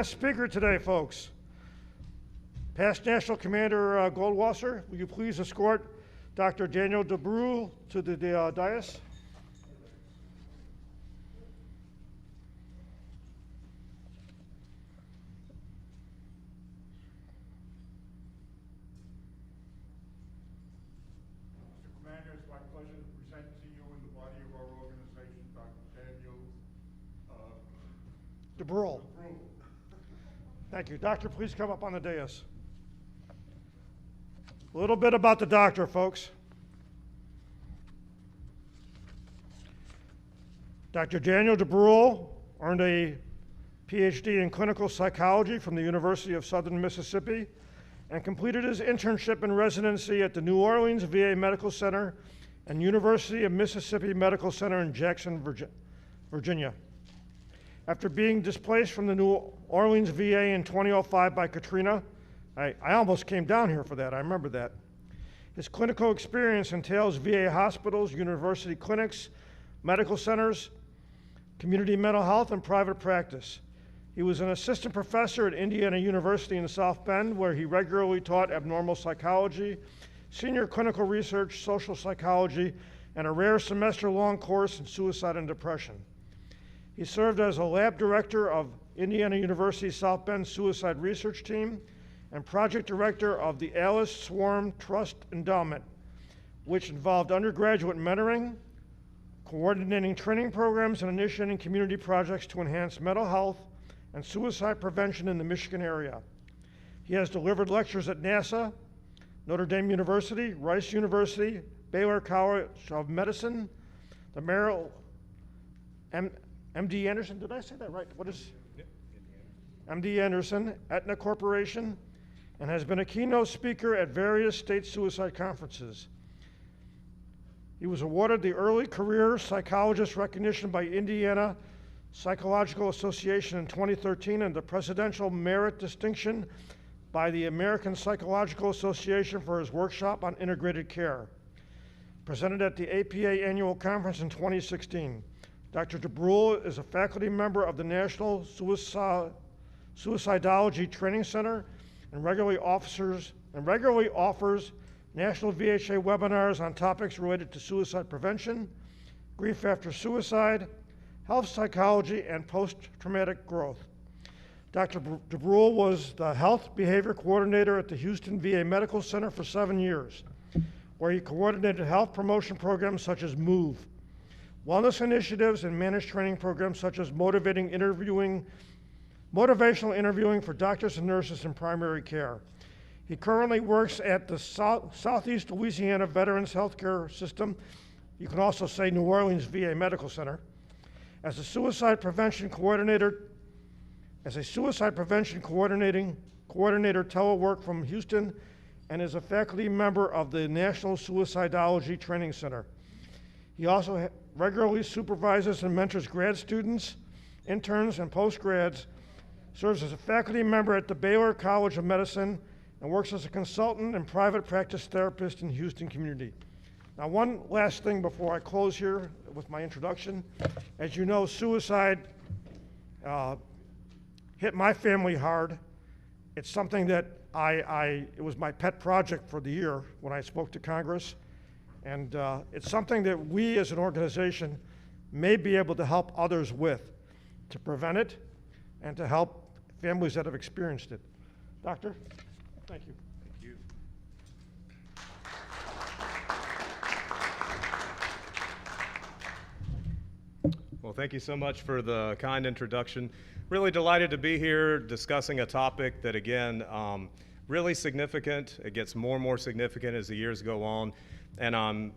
Speaker today, folks. Past National Commander Goldwasser, will you please escort Dr. Daniel DeBrule to the dais? Mr. Commander, it's my pleasure to present to you in the body of our organization, Dr. Daniel DeBrule. DeBrule. Thank you. Doctor, please come up on the dais. A little bit about the doctor, folks. Dr. Daniel DeBrule earned a PhD in clinical psychology from the University of Southern Mississippi and completed his internship and residency at the New Orleans VA Medical Center and University of Mississippi Medical Center in Jackson, Virginia. After being displaced from the New Orleans VA in 2005 by Katrina, I almost came down here for that, I remember that. His clinical experience entails VA hospitals, university clinics, medical centers, community mental health, and private practice. He was an assistant professor at Indiana University in South Bend, where he regularly taught abnormal psychology, senior clinical research, social psychology, and a rare semester-long course in suicide and depression. He served as a lab director of Indiana University South Bend Suicide Research Team and project director of the Alice Swarm Trust Endowment, which involved undergraduate mentoring, coordinating training programs, and initiating community projects to enhance mental health and suicide prevention in the Michigan area. He has delivered lectures at NASA, Notre Dame University, Rice University, Baylor College of Medicine, the Merrill MD Anderson, did I say that right? What is? MD Anderson, Aetna Corporation, and has been a keynote speaker at various state suicide conferences. He was awarded the Early Career Psychologist Recognition by Indiana Psychological Association in 2013 and the Presidential Merit Distinction by the American Psychological Association for his workshop on integrated care, presented at the APA Annual Conference in 2016. Dr. DeBrule is a faculty member of the National Suicidology Training Center and regularly offers national VHA webinars on topics related to suicide prevention, grief after suicide, health psychology, and post-traumatic growth. Dr. DeBrule was the health behavior coordinator at the Houston VA Medical Center for 7 years, where he coordinated health promotion programs such as MOVE, wellness initiatives, and managed training programs such as motivational interviewing for doctors and nurses in primary care. He currently works at the Southeast Louisiana Veterans Healthcare System, you can also say New Orleans VA Medical Center, as a suicide prevention coordinator telework from Houston, and is a faculty member of the National Suicidology Training Center. He also regularly supervises and mentors grad students, interns, and postgrads, serves as a faculty member at the Baylor College of Medicine, and works as a consultant and private practice therapist in the Houston community. Now, one last thing before I close here with my introduction. As you know, suicide hit my family hard. It's something that it was my pet project for the year when I spoke to Congress. And it's something that we as an organization may be able to help others with, to prevent it and to help families that have experienced it. Doctor, thank you. Thank you. Well, thank you so much for the kind introduction. Really delighted to be here discussing a topic that, again, really significant. It gets more and more significant as the years go on. And I'm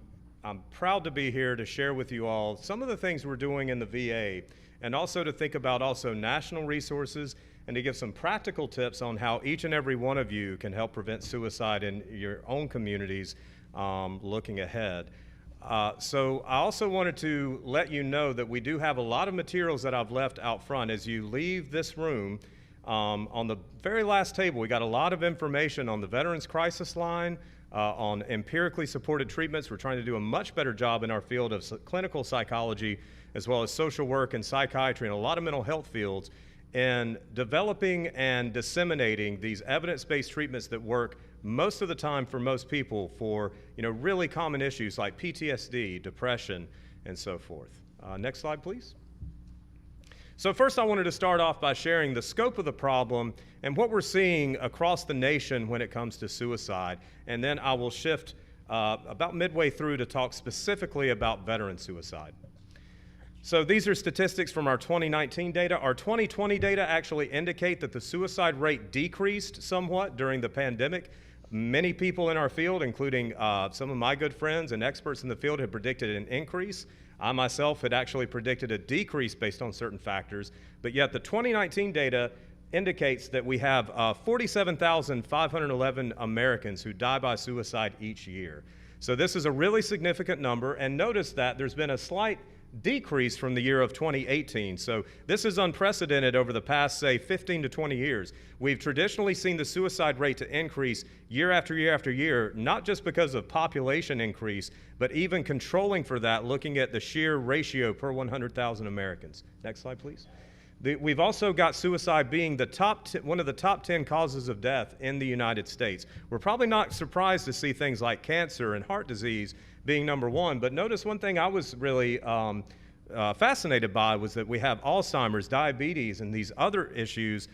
proud to be here to share with you all some of the things we're doing in the VA, and also to think about also national resources, and to give some practical tips on how each and every one of you can help prevent suicide in your own communities looking ahead. So I also wanted to let you know that we do have a lot of materials that I've left out front. As you leave this room, on the very last table, we got a lot of information on the Veterans Crisis Line, on empirically supported treatments. We're trying to do a much better job in our field of clinical psychology, as well as social work and psychiatry and a lot of mental health fields in developing and disseminating these evidence-based treatments that work most of the time for most people for really common issues like PTSD, depression, and so forth. Next slide, please. So first I wanted to start off by sharing the scope of the problem and what we're seeing across the nation when it comes to suicide, and then I will shift about midway through to talk specifically about veteran suicide. So these are statistics from our 2019 data. Our 2020 data actually indicate that the suicide rate decreased somewhat during the pandemic. Many people in our field, including some of my good friends and experts in the field, have predicted an increase. I myself had actually predicted a decrease based on certain factors, but yet the 2019 data indicates that we have 47,511 Americans who die by suicide each year. So this is a really significant number, and notice that there's been a slight decrease from the year of 2018. So this is unprecedented over the past, say, 15 to 20 years. We've traditionally seen the suicide rate to increase year after year after year, not just because of population increase, but even controlling for that, looking at the sheer ratio per 100,000 Americans. Next slide, please. We've also got suicide being one of the top 10 causes of death in the United States. We're probably not surprised to see things like cancer and heart disease being number one, but notice one thing I was really fascinated by was that we have Alzheimer's, diabetes, and these other issues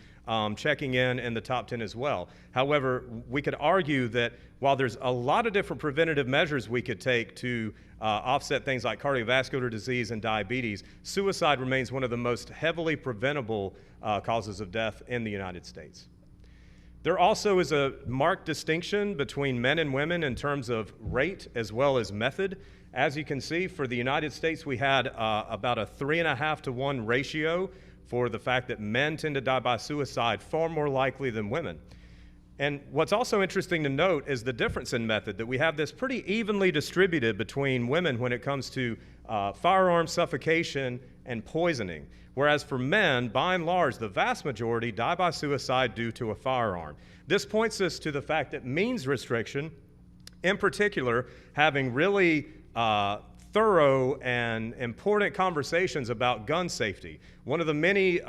checking in the top 10 as well. However, we could argue that while there's a lot of different preventative measures we could take to offset things like cardiovascular disease and diabetes, suicide remains one of the most heavily preventable causes of death in the United States. There also is a marked distinction between men and women in terms of rate as well as method. As you can see, for the United States, we had about a 3.5 to 1 ratio for the fact that men tend to die by suicide far more likely than women. And what's also interesting to note is the difference in method, that we have this pretty evenly distributed between women when it comes to firearm suffocation and poisoning. Whereas for men, by and large, the vast majority die by suicide due to a firearm. This points us to the fact that means restriction, in particular, having really thorough and important conversations about gun safety. One of the many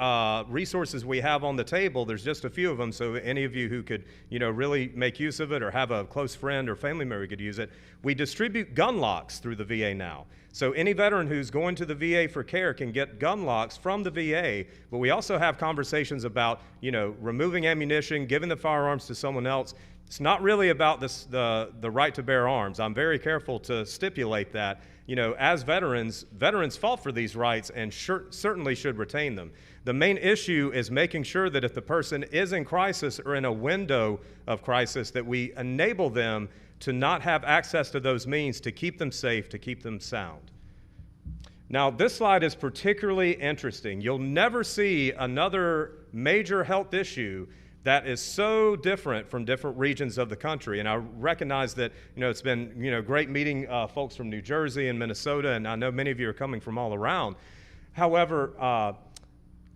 resources we have on the table, there's just a few of them, so any of you who could really make use of it or have a close friend or family member could use it, we distribute gun locks through the VA now. So any veteran who's going to the VA for care can get gun locks from the VA, but we also have conversations about removing ammunition, giving the firearms to someone else. It's not really about the right to bear arms. I'm very careful to stipulate that. As veterans fought for these rights and certainly should retain them. The main issue is making sure that if the person is in crisis or in a window of crisis, that we enable them to not have access to those means to keep them safe, to keep them sound. Now, this slide is particularly interesting. You'll never see another major health issue that is so different from different regions of the country. And I recognize that, it's been, great meeting folks from New Jersey and Minnesota, and I know many of you are coming from all around. However,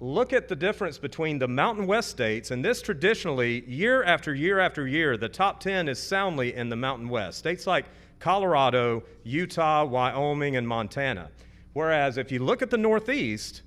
look at the difference between the Mountain West states, and this traditionally, year after year after year, the top 10 is soundly in the Mountain West. States like Colorado, Utah, Wyoming, and Montana. Whereas if you look at the Northeast,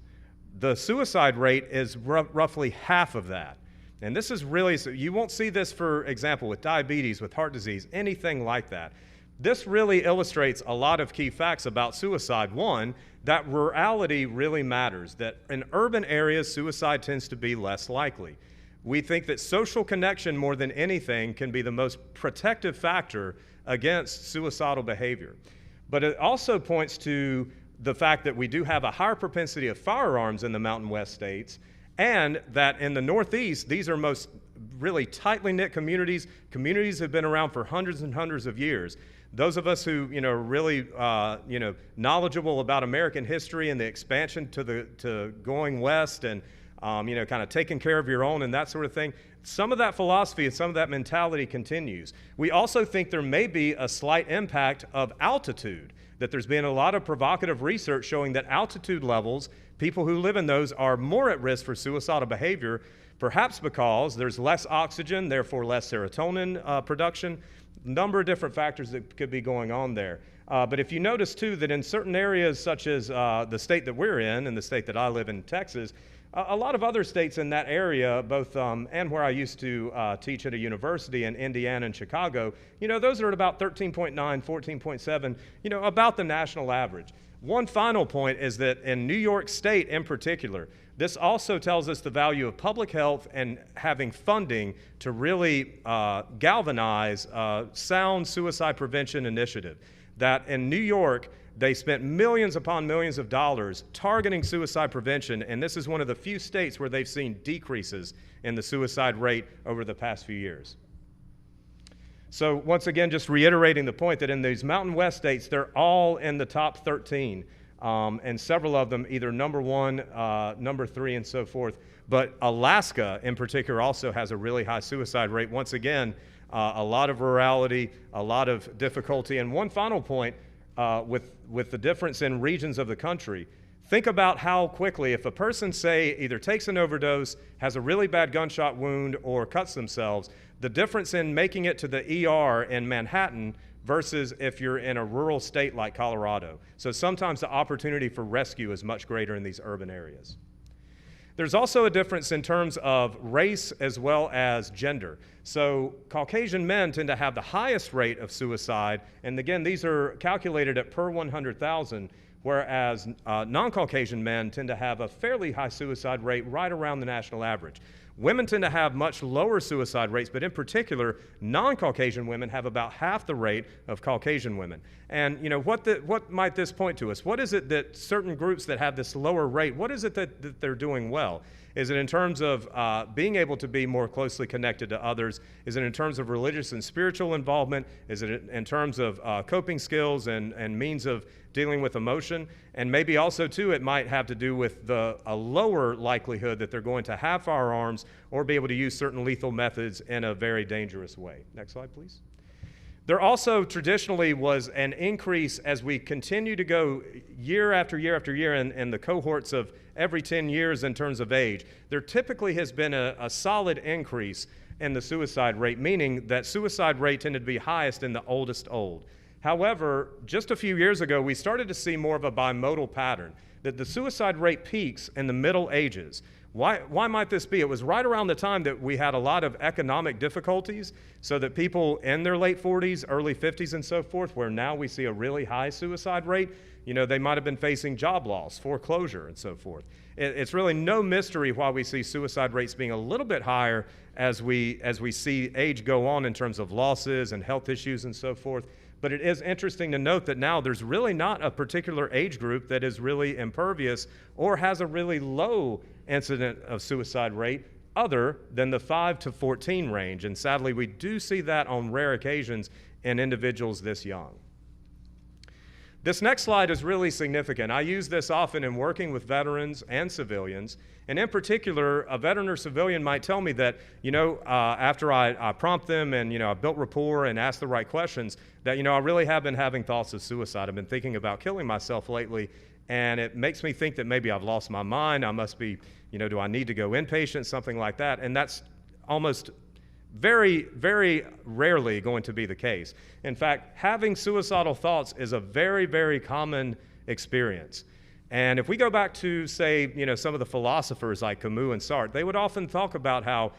the suicide rate is roughly half of that. And this is really, so you won't see this, for example, with diabetes, with heart disease, anything like that. This really illustrates a lot of key facts about suicide. One, that rurality really matters, that in urban areas, suicide tends to be less likely. We think that social connection, more than anything, can be the most protective factor against suicidal behavior. But it also points to the fact that we do have a higher propensity of firearms in the Mountain West states, and that in the Northeast, these are most really tightly knit communities. Communities have been around for hundreds and hundreds of years. Those of us who are really knowledgeable about American history and the expansion to going west and kind of taking care of your own and that sort of thing, some of that philosophy and some of that mentality continues. We also think there may be a slight impact of altitude, that there's been a lot of provocative research showing that altitude levels, people who live in those are more at risk for suicidal behavior, perhaps because there's less oxygen, therefore less serotonin production, a number of different factors that could be going on there. But if you notice too that in certain areas such as the state that we're in and the state that I live in, Texas, A lot of other states in that area, both and where I used to teach at a university in Indiana and Chicago, those are at about 13.9, 14.7, about the national average. One final point is that in New York State in particular, this also tells us the value of public health and having funding to really galvanize a sound suicide prevention initiative. That in New York, they spent millions upon millions of dollars targeting suicide prevention, and this is one of the few states where they've seen decreases in the suicide rate over the past few years. So once again, just reiterating the point that in these Mountain West states, they're all in the top 13, and several of them either number 1, number 3, and so forth. But Alaska in particular also has a really high suicide rate. Once again, a lot of rurality, a lot of difficulty. And one final point, with the difference in regions of the country, think about how quickly, if a person, say, either takes an overdose, has a really bad gunshot wound, or cuts themselves, the difference in making it to the ER in Manhattan versus if you're in a rural state like Colorado. So sometimes the opportunity for rescue is much greater in these urban areas. There's also a difference in terms of race as well as gender. So Caucasian men tend to have the highest rate of suicide, and again, these are calculated at per 100,000, whereas non-Caucasian men tend to have a fairly high suicide rate right around the national average. Women tend to have much lower suicide rates, but in particular, non-Caucasian women have about half the rate of Caucasian women. And what might this point to us? What is it that certain groups that have this lower rate, what is it that they're doing well? Is it in terms of being able to be more closely connected to others? Is it in terms of religious and spiritual involvement? Is it in terms of coping skills and means of dealing with emotion? And maybe also, too, it might have to do with a lower likelihood that they're going to have firearms or be able to use certain lethal methods in a very dangerous way. Next slide, please. There also traditionally was an increase as we continue to go year after year after year in the cohorts of every 10 years in terms of age. There typically has been a solid increase in the suicide rate, meaning that suicide rate tended to be highest in the oldest old. However, just a few years ago, we started to see more of a bimodal pattern, that the suicide rate peaks in the middle ages. Why might this be? It was right around the time that we had a lot of economic difficulties, so that people in their late 40s, early 50s, and so forth, where now we see a really high suicide rate, they might have been facing job loss, foreclosure, and so forth. It's really no mystery why we see suicide rates being a little bit higher as we see age go on in terms of losses and health issues and so forth. But it is interesting to note that now there's really not a particular age group that is really impervious or has a really low incident of suicide rate other than the 5 to 14 range. And sadly, we do see that on rare occasions in individuals this young. This next slide is really significant. I use this often in working with veterans and civilians. And in particular, a veteran or civilian might tell me that, after I prompt them and, I built rapport and asked the right questions, that, I really have been having thoughts of suicide. I've been thinking about killing myself lately, and it makes me think that maybe I've lost my mind. I must be, do I need to go inpatient, something like that? And that's almost very, very rarely going to be the case. In fact, having suicidal thoughts is a very, very common experience. And if we go back to, say, some of the philosophers like Camus and Sartre, they would often talk about how,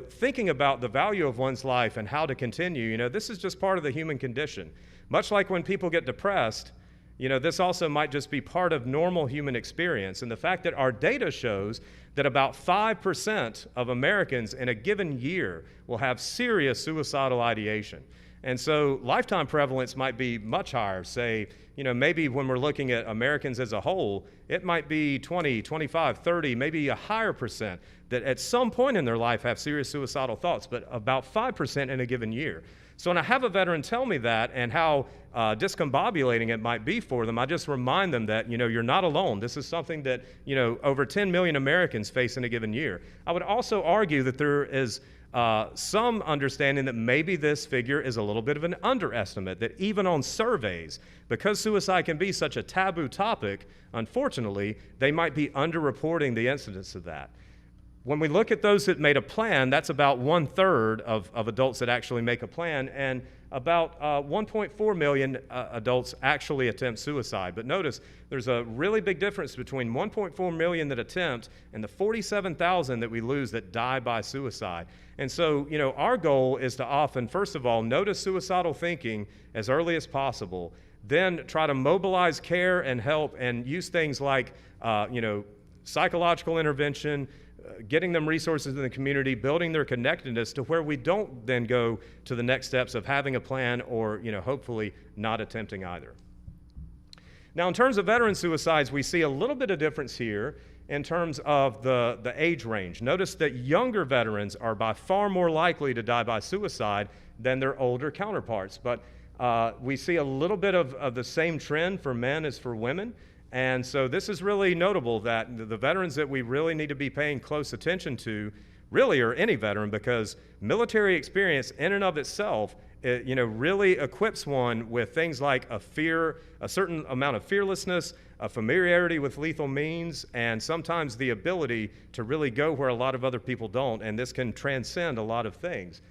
thinking about the value of one's life and how to continue, this is just part of the human condition. Much like when people get depressed, this also might just be part of normal human experience. And the fact that our data shows that about 5% of Americans in a given year will have serious suicidal ideation. And so lifetime prevalence might be much higher. Say, maybe when we're looking at Americans as a whole, it might be 20, 25, 30, maybe a higher percent that at some point in their life have serious suicidal thoughts, but about 5% in a given year. So when I have a veteran tell me that and how discombobulating it might be for them, I just remind them that, you're not alone. This is something that, over 10 million Americans face in a given year. I would also argue that there is some understanding that maybe this figure is a little bit of an underestimate, that even on surveys, because suicide can be such a taboo topic, unfortunately, they might be underreporting the incidence of that. When we look at those that made a plan, that's about 1/3 of adults that actually make a plan, and about 1.4 million adults actually attempt suicide. But notice, there's a really big difference between 1.4 million that attempt and the 47,000 that we lose that die by suicide. And so, our goal is to often, first of all, notice suicidal thinking as early as possible, then try to mobilize care and help and use things like, psychological intervention, getting them resources in the community, building their connectedness to where we don't then go to the next steps of having a plan or, hopefully not attempting either. Now, in terms of veteran suicides, we see a little bit of difference here in terms of the age range. Notice that younger veterans are by far more likely to die by suicide than their older counterparts. But we see a little bit of the same trend for men as for women. And so this is really notable that the veterans that we really need to be paying close attention to really are any veteran, because military experience in and of itself, really equips one with things like a certain amount of fearlessness, a familiarity with lethal means, and sometimes the ability to really go where a lot of other people don't, and this can transcend a lot of things.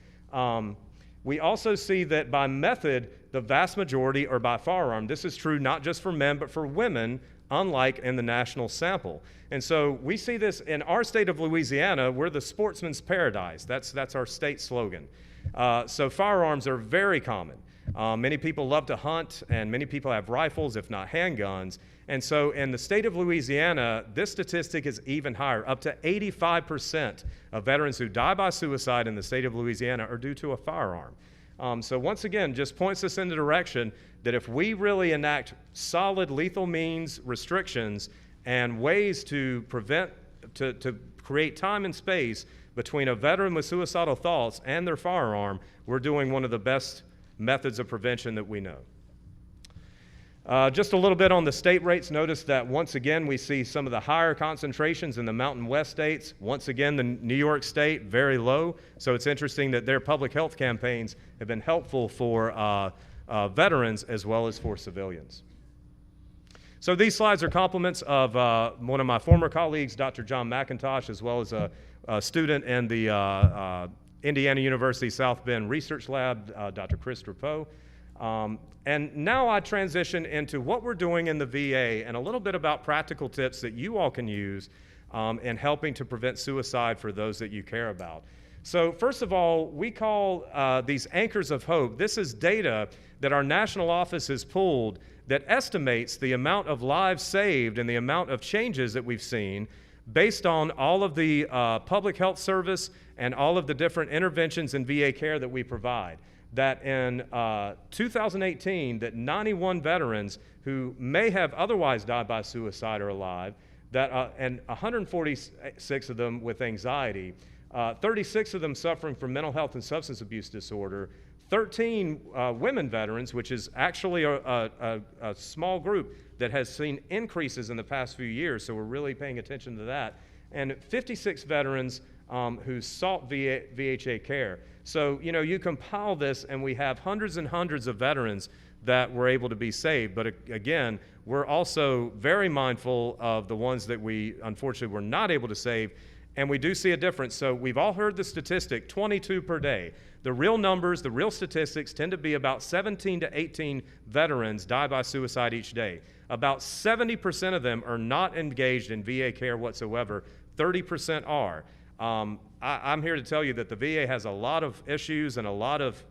We also see that by method, the vast majority are by firearm. This is true not just for men, but for women, unlike in the national sample. And so we see this in our state of Louisiana. We're the sportsman's paradise. That's our state slogan. So firearms are very common. Many people love to hunt, and many people have rifles, if not handguns. And so in the state of Louisiana, this statistic is even higher. Up to 85% of veterans who die by suicide in the state of Louisiana are due to a firearm. So once again, just points us in the direction that if we really enact solid lethal means restrictions and ways to prevent, to create time and space between a veteran with suicidal thoughts and their firearm, we're doing one of the best methods of prevention that we know. Just a little bit on the state rates. Notice that once again we see some of the higher concentrations in the Mountain West states. Once again, the New York State, very low. So it's interesting that their public health campaigns have been helpful for veterans as well as for civilians. So these slides are compliments of one of my former colleagues, Dr. John McIntosh, as well as a student in the Indiana University South Bend Research Lab, Dr. Chris Drapeau. And now I transition into what we're doing in the VA and a little bit about practical tips that you all can use in helping to prevent suicide for those that you care about. So first of all, we call these anchors of hope. This is data that our national office has pulled that estimates the amount of lives saved and the amount of changes that we've seen based on all of the public health service and all of the different interventions in VA care that we provide. That in 2018, that 91 veterans who may have otherwise died by suicide are alive, and 146 of them with anxiety, 36 of them suffering from mental health and substance abuse disorder, 13 women veterans, which is actually a small group that has seen increases in the past few years, so we're really paying attention to that, and 56 veterans who sought VHA care. So, you compile this and we have hundreds and hundreds of veterans that were able to be saved. But again, we're also very mindful of the ones that we unfortunately were not able to save, and we do see a difference. So we've all heard the statistic, 22 per day. The real numbers, the real statistics tend to be about 17 to 18 veterans die by suicide each day. About 70% of them are not engaged in VA care whatsoever. 30% are. I'm here to tell you that the VA has a lot of issues and a lot of,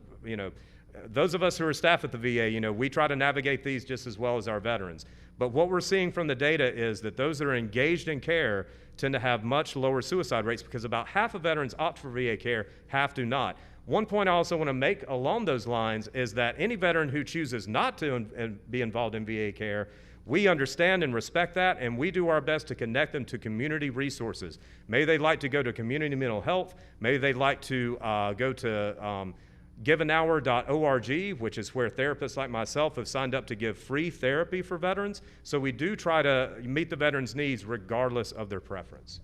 those of us who are staff at the VA, we try to navigate these just as well as our veterans. But what we're seeing from the data is that those that are engaged in care tend to have much lower suicide rates, because about half of veterans opt for VA care, half do not. One point I also want to make along those lines is that any veteran who chooses not to be involved in VA care, we understand and respect that, and we do our best to connect them to community resources. Maybe they'd like to go to community mental health. Maybe they'd like to go to giveanhour.org, which is where therapists like myself have signed up to give free therapy for veterans. So we do try to meet the veterans' needs regardless of their preference.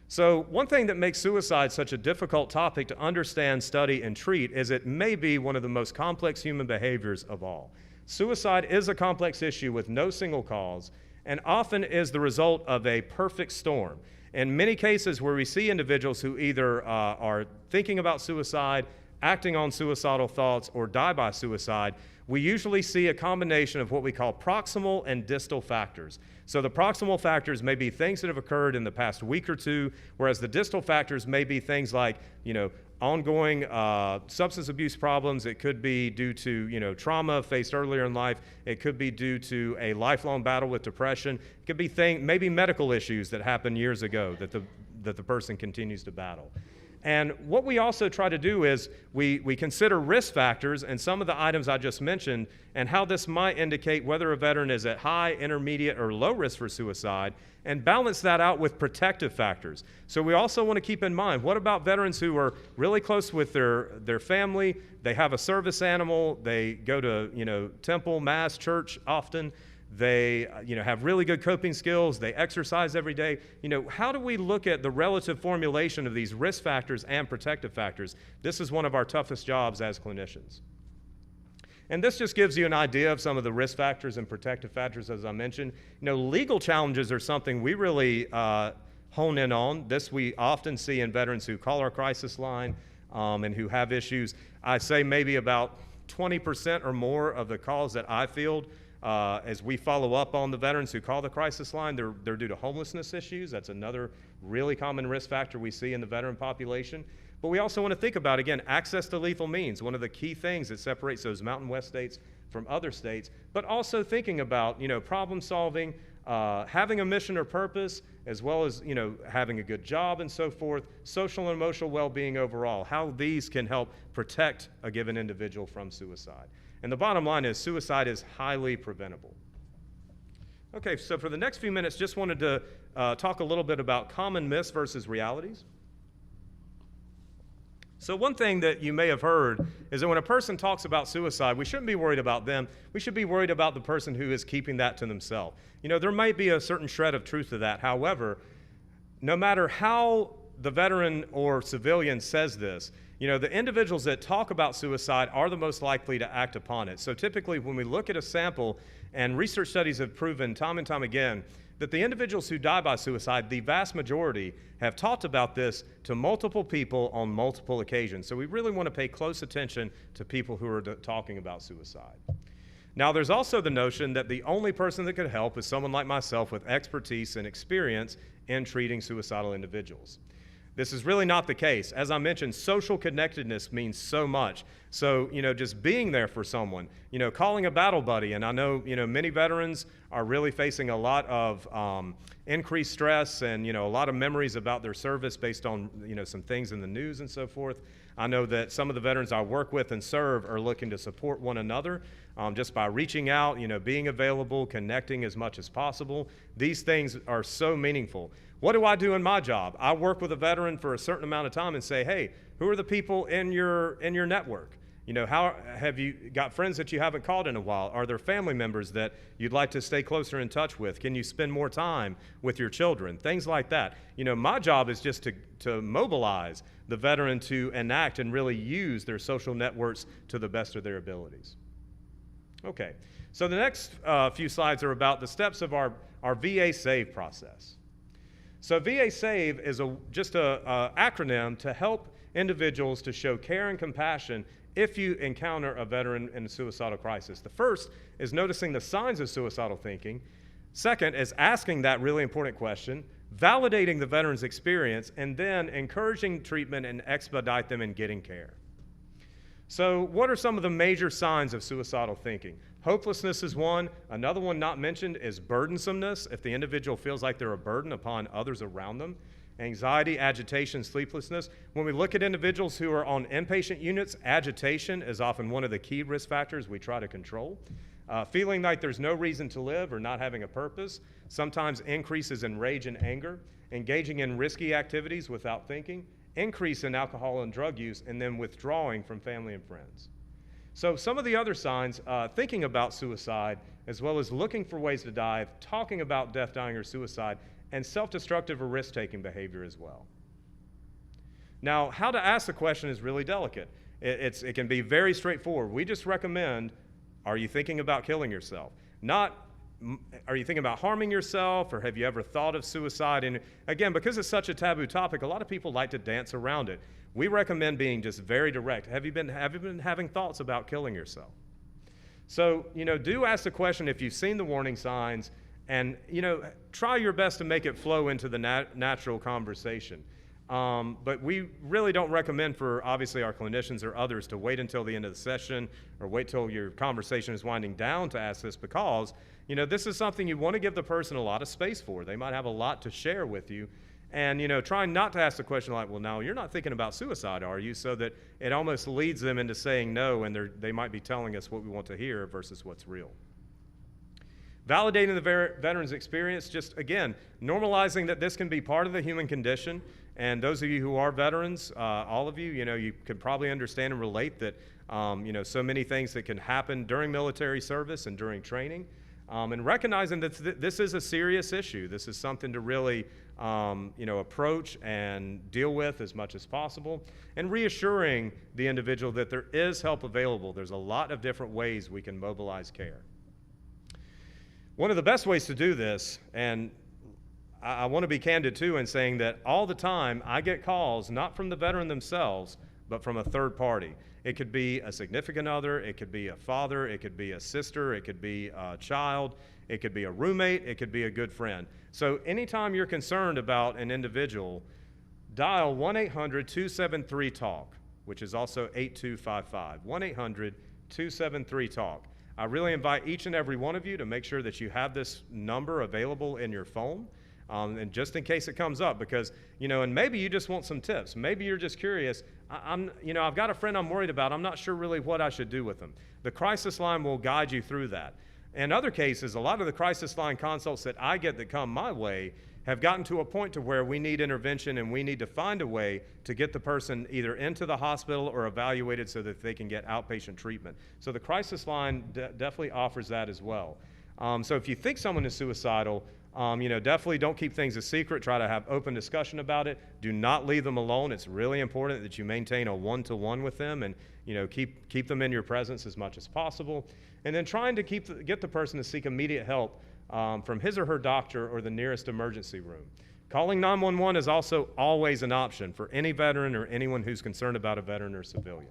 So one thing that makes suicide such a difficult topic to understand, study, and treat is it may be one of the most complex human behaviors of all. Suicide is a complex issue with no single cause, and often is the result of a perfect storm. In many cases where we see individuals who either are thinking about suicide, acting on suicidal thoughts, or die by suicide, we usually see a combination of what we call proximal and distal factors. So the proximal factors may be things that have occurred in the past week or two, whereas the distal factors may be things like, ongoing substance abuse problems. It could be due to, trauma faced earlier in life. It could be due to a lifelong battle with depression. It could be maybe medical issues that happened years ago that the person continues to battle. And what we also try to do is we consider risk factors and some of the items I just mentioned and how this might indicate whether a veteran is at high, intermediate, or low risk for suicide, and balance that out with protective factors. So we also want to keep in mind, what about veterans who are really close with their family, they have a service animal, they go to temple, mass, church often, they have really good coping skills, they exercise every day. How do we look at the relative formulation of these risk factors and protective factors? This is one of our toughest jobs as clinicians. And this just gives you an idea of some of the risk factors and protective factors, as I mentioned. Legal challenges are something we really hone in on. This we often see in veterans who call our crisis line and who have issues. I say maybe about 20% or more of the calls that I field as we follow up on the veterans who call the crisis line, they're due to homelessness issues. That's another really common risk factor we see in the veteran population. But we also want to think about, again, access to lethal means, one of the key things that separates those Mountain West states from other states, but also thinking about, problem solving, having a mission or purpose, as well as, having a good job and so forth, social and emotional well-being overall, how these can help protect a given individual from suicide. And the bottom line is suicide is highly preventable. Okay, so for the next few minutes, just wanted to talk a little bit about common myths versus realities. So one thing that you may have heard is that when a person talks about suicide, we shouldn't be worried about them. We should be worried about the person who is keeping that to themselves. There might be a certain shred of truth to that. However, no matter how the veteran or civilian says this, the individuals that talk about suicide are the most likely to act upon it. So typically when we look at a sample, and research studies have proven time and time again, that the individuals who die by suicide, the vast majority, have talked about this to multiple people on multiple occasions. So we really want to pay close attention to people who are talking about suicide. Now, there's also the notion that the only person that could help is someone like myself with expertise and experience in treating suicidal individuals. This is really not the case. As I mentioned, social connectedness means so much. So, just being there for someone, calling a battle buddy. And I know, many veterans are really facing a lot of increased stress and, a lot of memories about their service based on, some things in the news and so forth. I know that some of the veterans I work with and serve are looking to support one another just by reaching out, being available, connecting as much as possible. These things are so meaningful. What do I do in my job? I work with a veteran for a certain amount of time and say, hey, who are the people in your network? How have you got friends that you haven't called in a while? Are there family members that you'd like to stay closer in touch with? Can you spend more time with your children? Things like that. My job is just to mobilize the veteran to enact and really use their social networks to the best of their abilities. Okay, so the next few slides are about the steps of our VA SAVE process. So VA SAVE is just an acronym to help individuals to show care and compassion if you encounter a veteran in a suicidal crisis. The first is noticing the signs of suicidal thinking. Second is asking that really important question, validating the veteran's experience, and then encouraging treatment and expedite them in getting care. So what are some of the major signs of suicidal thinking? Hopelessness is one. Another one not mentioned is burdensomeness, if the individual feels like they're a burden upon others around them. Anxiety, agitation, sleeplessness. When we look at individuals who are on inpatient units, agitation is often one of the key risk factors we try to control. Feeling like there's no reason to live or not having a purpose, sometimes increases in rage and anger, engaging in risky activities without thinking, increase in alcohol and drug use, and then withdrawing from family and friends. So some of the other signs, thinking about suicide, as well as looking for ways to die, talking about death, dying, or suicide, and self-destructive or risk-taking behavior as well. Now, how to ask the question is really delicate. It can be very straightforward. We just recommend, are you thinking about killing yourself? Not, are you thinking about harming yourself, or have you ever thought of suicide? And again, because it's such a taboo topic, a lot of people like to dance around it. We recommend being just very direct. Have you been having thoughts about killing yourself? So, do ask the question if you've seen the warning signs, and, try your best to make it flow into the natural conversation. But we really don't recommend for, obviously, our clinicians or others to wait until the end of the session or wait till your conversation is winding down to ask this, because, this is something you want to give the person a lot of space for. They might have a lot to share with you. And, trying not to ask the question like, well, now you're not thinking about suicide, are you? So that it almost leads them into saying no, and they might be telling us what we want to hear versus what's real. Validating the veteran's experience, just again, normalizing that this can be part of the human condition. And those of you who are veterans, all of you, you can probably understand and relate that, so many things that can happen during military service and during training. And recognizing that this is a serious issue. This is something to really, approach and deal with as much as possible. And reassuring the individual that there is help available. There's a lot of different ways we can mobilize care. One of the best ways to do this, and I want to be candid too in saying that all the time I get calls not from the veteran themselves, but from a third party. It could be a significant other, it could be a father, it could be a sister, it could be a child, it could be a roommate, it could be a good friend. So anytime you're concerned about an individual, dial 1-800-273-TALK, which is also 8255, 1-800-273-TALK. I really invite each and every one of you to make sure that you have this number available in your phone, and just in case it comes up, because, and maybe you just want some tips. Maybe you're just curious. I've got a friend I'm worried about. I'm not sure really what I should do with them. The crisis line will guide you through that. In other cases, a lot of the crisis line consults that I get that come my way have gotten to a point to where we need intervention, and we need to find a way to get the person either into the hospital or evaluated so that they can get outpatient treatment. So the crisis line definitely offers that as well. So if you think someone is suicidal, definitely don't keep things a secret. Try to have open discussion about it. Do not leave them alone. It's really important that you maintain a one-to-one with them, and keep them in your presence as much as possible. And then trying to get the person to seek immediate help from his or her doctor or the nearest emergency room. Calling 911 is also always an option for any veteran or anyone who's concerned about a veteran or civilian.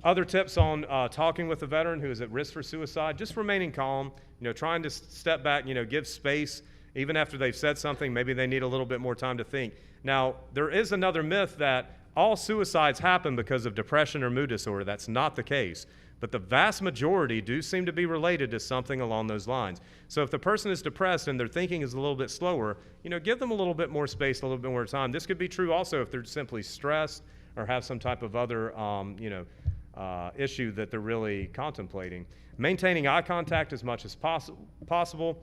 Other tips on talking with a veteran who is at risk for suicide: just remaining calm, trying to step back, give space. Even after they've said something, maybe they need a little bit more time to think. Now, there is another myth that all suicides happen because of depression or mood disorder. That's not the case. But the vast majority do seem to be related to something along those lines. So if the person is depressed and their thinking is a little bit slower, give them a little bit more space, a little bit more time. This could be true also if they're simply stressed or have some type of other, issue that they're really contemplating. Maintaining eye contact as much as possible,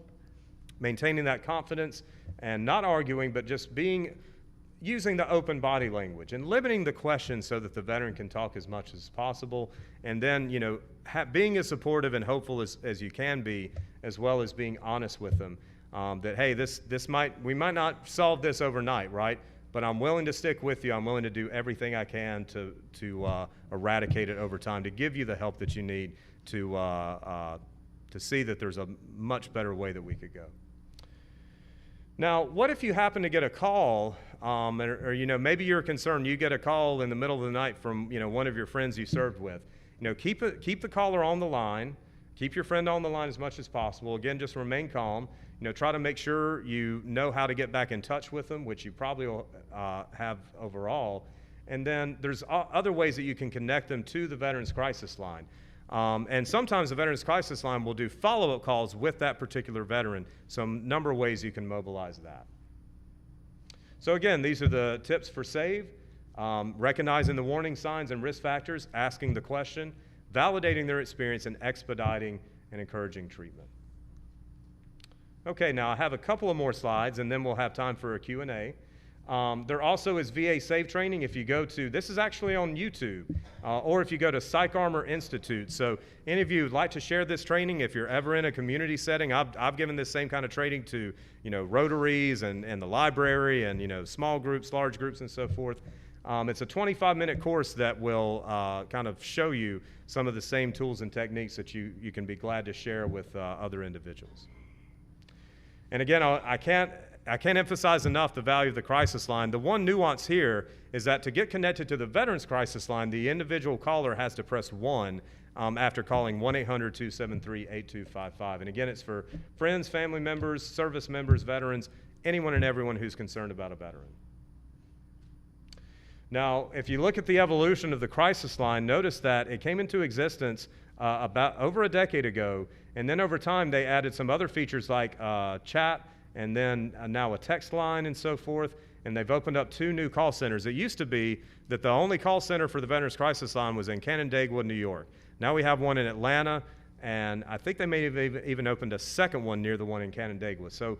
maintaining that confidence, and not arguing, but just using the open body language and limiting the questions so that the veteran can talk as much as possible. And then, being as supportive and hopeful as you can be, as well as being honest with them, that, hey, we might not solve this overnight, right? But I'm willing to stick with you. I'm willing to do everything I can to eradicate it over time, to give you the help that you need to see that there's a much better way that we could go. Now, what if you happen to get a call, or maybe you're concerned you get a call in the middle of the night from one of your friends you served with? Keep the caller on the line. Keep your friend on the line as much as possible. Again, just remain calm. Try to make sure you know how to get back in touch with them, which you probably will have overall. And then there's other ways that you can connect them to the Veterans Crisis Line. And sometimes the Veterans Crisis Line will do follow-up calls with that particular veteran. So a number of ways you can mobilize that. So again, these are the tips for SAVE. Recognizing the warning signs and risk factors, asking the question, validating their experience, and expediting and encouraging treatment. Okay, now I have a couple of more slides, and then we'll have time for a Q&A. There also is VA Safe training. If you go to, this is actually on YouTube, or if you go to Psych Armor Institute. So any of you would like to share this training, if you're ever in a community setting, I've given this same kind of training to, Rotaries and the library and, small groups, large groups, and so forth. It's a 25-minute course that will kind of show you some of the same tools and techniques that you can be glad to share with other individuals. And again, I can't emphasize enough the value of the crisis line. The one nuance here is that to get connected to the Veterans Crisis Line, the individual caller has to press 1 after calling 1-800-273-8255. And again, it's for friends, family members, service members, veterans, anyone and everyone who's concerned about a veteran. Now, if you look at the evolution of the crisis line, notice that it came into existence about over a decade ago, and then over time they added some other features like chat, and then now a text line and so forth, and they've opened up 2 new call centers. It used to be that the only call center for the Veterans Crisis Line was in Canandaigua, New York. Now we have one in Atlanta, and I think they may have even opened a second one near the one in Canandaigua. So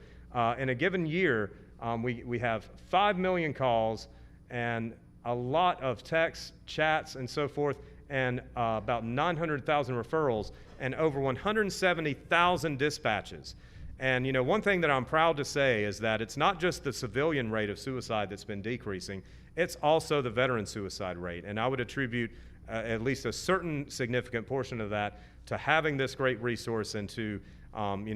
in a given year, we have 5 million calls and a lot of texts, chats, and so forth, and about 900,000 referrals and over 170,000 dispatches. And one thing that I'm proud to say is that it's not just the civilian rate of suicide that's been decreasing, it's also the veteran suicide rate. And I would attribute at least a certain significant portion of that to having this great resource and to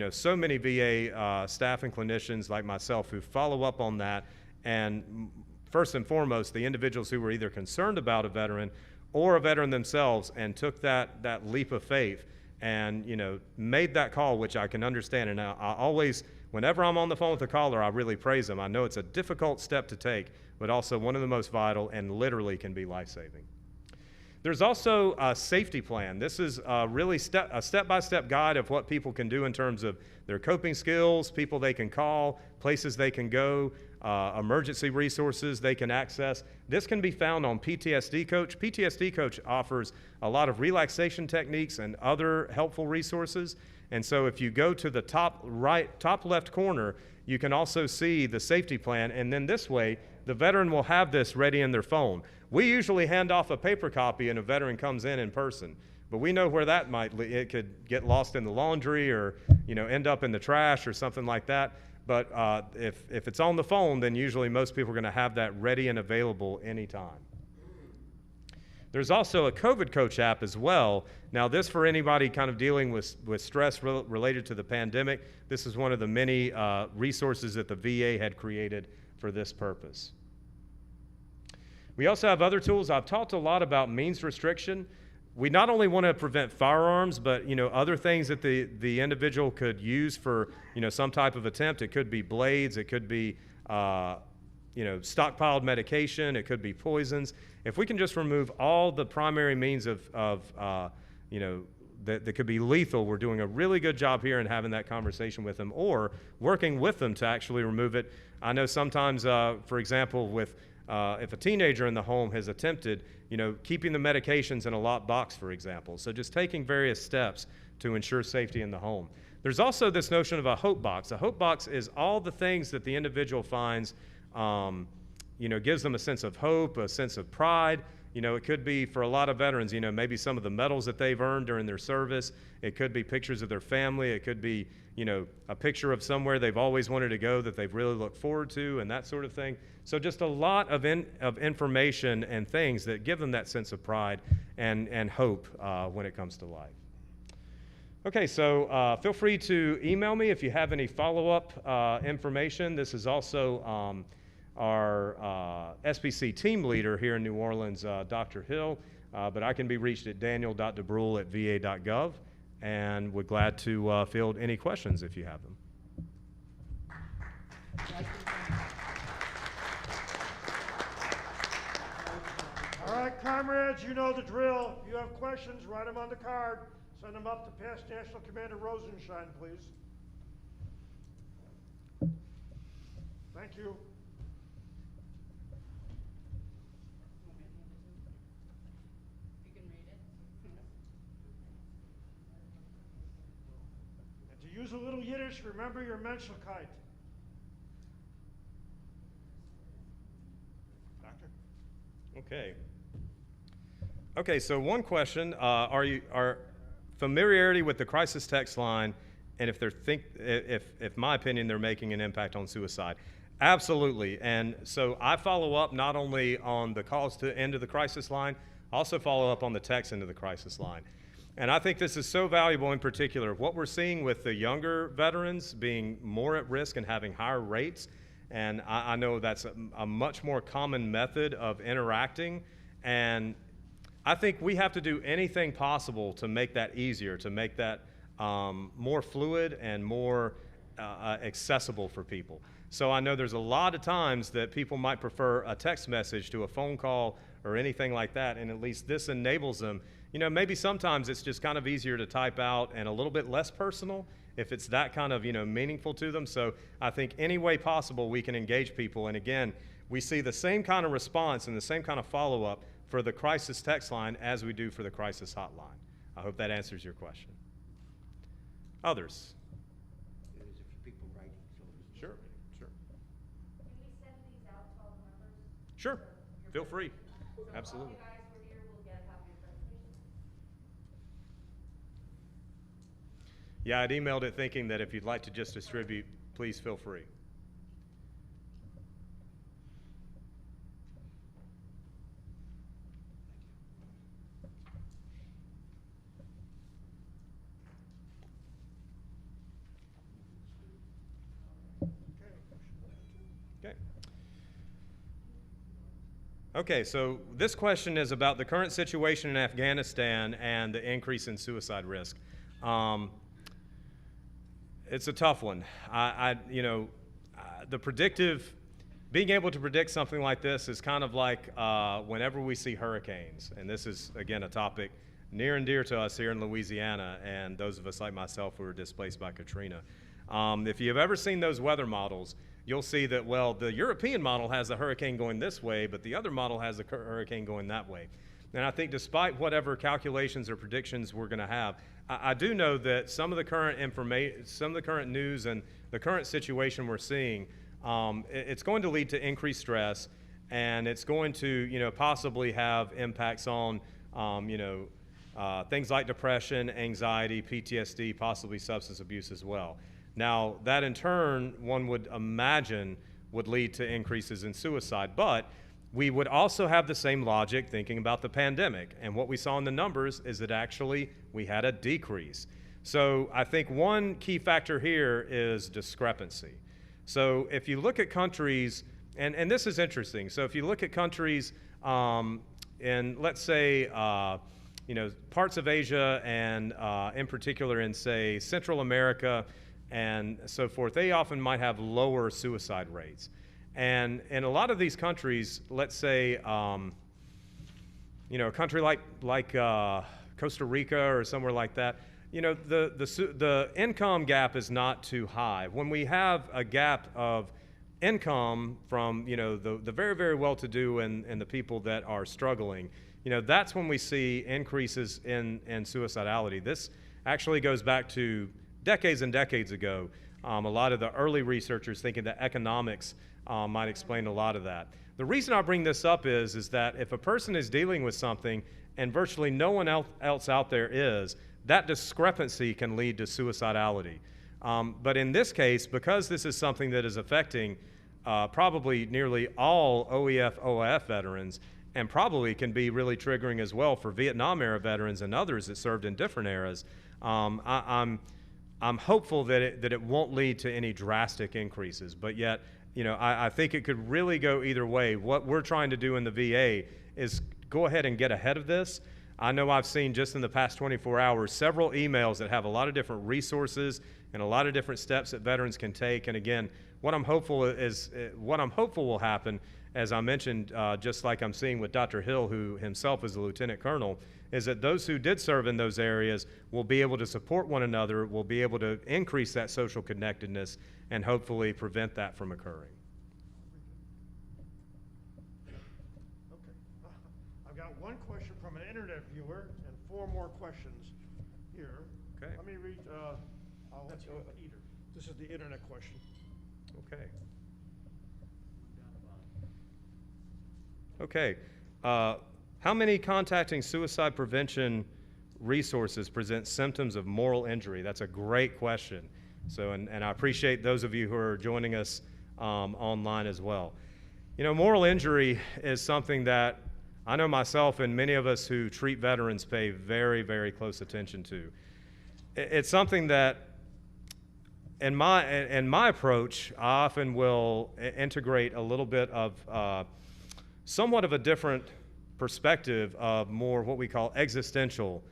so many VA staff and clinicians like myself who follow up on that, and first and foremost, the individuals who were either concerned about a veteran or a veteran themselves and took that leap of faith and made that call, which I can understand. And I always, whenever I'm on the phone with a caller, I really praise them. I know it's a difficult step to take, but also one of the most vital and literally can be life-saving. There's also a safety plan. This is really a step-by-step guide of what people can do in terms of their coping skills, people they can call, places they can go, emergency resources they can access. This can be found on PTSD Coach. PTSD Coach offers a lot of relaxation techniques and other helpful resources. And so if you go to the top left corner, you can also see the safety plan. And then this way, the veteran will have this ready in their phone. We usually hand off a paper copy and a veteran comes in person. But we know where that might lead. It could get lost in the laundry or end up in the trash or something like that. But if it's on the phone, then usually most people are going to have that ready and available anytime. There's also a COVID Coach app as well. Now this for anybody kind of dealing with stress related to the pandemic. This is one of the many resources that the VA had created for this purpose. We also have other tools. I've talked a lot about means restriction. We not only want to prevent firearms, but other things that the individual could use for some type of attempt. It could be blades, it could be stockpiled medication, it could be poisons. If we can just remove all the primary means of that could be lethal, we're doing a really good job here in having that conversation with them or working with them to actually remove it. I know sometimes, for example, with if a teenager in the home has attempted, keeping the medications in a locked box, for example. So just taking various steps to ensure safety in the home. There's also this notion of a hope box. A hope box is all the things that the individual finds, gives them a sense of hope, a sense of pride. It could be for a lot of veterans, maybe some of the medals that they've earned during their service. It could be pictures of their family. It could be, a picture of somewhere they've always wanted to go that they've really looked forward to and that sort of thing. So just a lot of information and things that give them that sense of pride and hope when it comes to life. Okay, so feel free to email me if you have any follow-up information. This is also our SBC team leader here in New Orleans, Dr. Hill, but I can be reached at daniel.debrule@va.gov, and we're glad to field any questions if you have them. All right, comrades, you know the drill. If you have questions, write them on the card. Send them up to Past National Commander Rosenshine, please. Thank you. And to use a little Yiddish, remember your Menschlichkeit. Okay. Okay, so one question, are familiarity with the crisis text line, and if my opinion, they're making an impact on suicide? Absolutely. And so I follow up not only on the calls to end of the crisis line, I also follow up on the text end of the crisis line. And I think this is so valuable in particular. What we're seeing with the younger veterans being more at risk and having higher rates, and I know that's a much more common method of interacting, and I think we have to do anything possible to make that easier, to make that more fluid and more accessible for people. So I know there's a lot of times that people might prefer a text message to a phone call or anything like that, and at least this enables them. You know, maybe sometimes it's just kind of easier to type out and a little bit less personal if it's that kind of, meaningful to them. So I think any way possible we can engage people. And again, we see the same kind of response and the same kind of follow-up for the crisis text line as we do for the crisis hotline. I hope that answers your question. Others? There's a few people writing, so. Sure, sure. Can we send these out to all the members? Sure, feel free, absolutely. So all you guys who are here will get a copy of the presentation? Yeah, I'd emailed it thinking that if you'd like to just distribute, please feel free. Okay. Okay, so this question is about the current situation in Afghanistan and the increase in suicide risk. It's a tough one. Being able to predict something like this is kind of like whenever we see hurricanes, and this is, again, a topic near and dear to us here in Louisiana, and those of us like myself who were displaced by Katrina. If you've ever seen those weather models, you'll see that, well, the European model has a hurricane going this way, but the other model has a hurricane going that way. And I think despite whatever calculations or predictions we're going to have, I do know that some of the current news and the current situation we're seeing, it's going to lead to increased stress, and it's going to, possibly have impacts on, things like depression, anxiety, PTSD, possibly substance abuse as well. Now, that in turn, one would imagine would lead to increases in suicide, but we would also have the same logic thinking about the pandemic. And what we saw in the numbers is that actually we had a decrease. So I think one key factor here is discrepancy. So if you look at countries, and this is interesting, so if you look at countries in, let's say, parts of Asia and in particular in, say, Central America, and so forth, they often might have lower suicide rates. And in a lot of these countries, let's say, a country like Costa Rica or somewhere like that, the income gap is not too high. When we have a gap of income from, the very, very well-to-do and the people that are struggling, that's when we see increases in suicidality. This actually goes back to decades and decades ago. A lot of the early researchers thinking that economics might explain a lot of that. The reason I bring this up is that if a person is dealing with something and virtually no one else out there is, that discrepancy can lead to suicidality. But in this case, because this is something that is affecting probably nearly all OEF, OIF veterans, and probably can be really triggering as well for Vietnam era veterans and others that served in different eras, I'm hopeful that it won't lead to any drastic increases, but yet, I think it could really go either way. What we're trying to do in the VA is go ahead and get ahead of this. I know I've seen just in the past 24 hours several emails that have a lot of different resources and a lot of different steps that veterans can take. And again, what I'm hopeful will happen, as I mentioned, just like I'm seeing with Dr. Hill, who himself is a lieutenant colonel, is that those who did serve in those areas will be able to support one another, will be able to increase that social connectedness, and hopefully prevent that from occurring. Okay. I've got one question from an internet viewer and 4 more questions here. Okay. Let me read, I'll let you, Peter. This is the internet question. Okay. Okay. How many contacting suicide prevention resources present symptoms of moral injury? That's a great question. So, and I appreciate those of you who are joining us online as well. You know, moral injury is something that I know myself and many of us who treat veterans pay very, very close attention to. It's something that in my approach, I often will integrate a little bit of somewhat of a different perspective of more what we call existential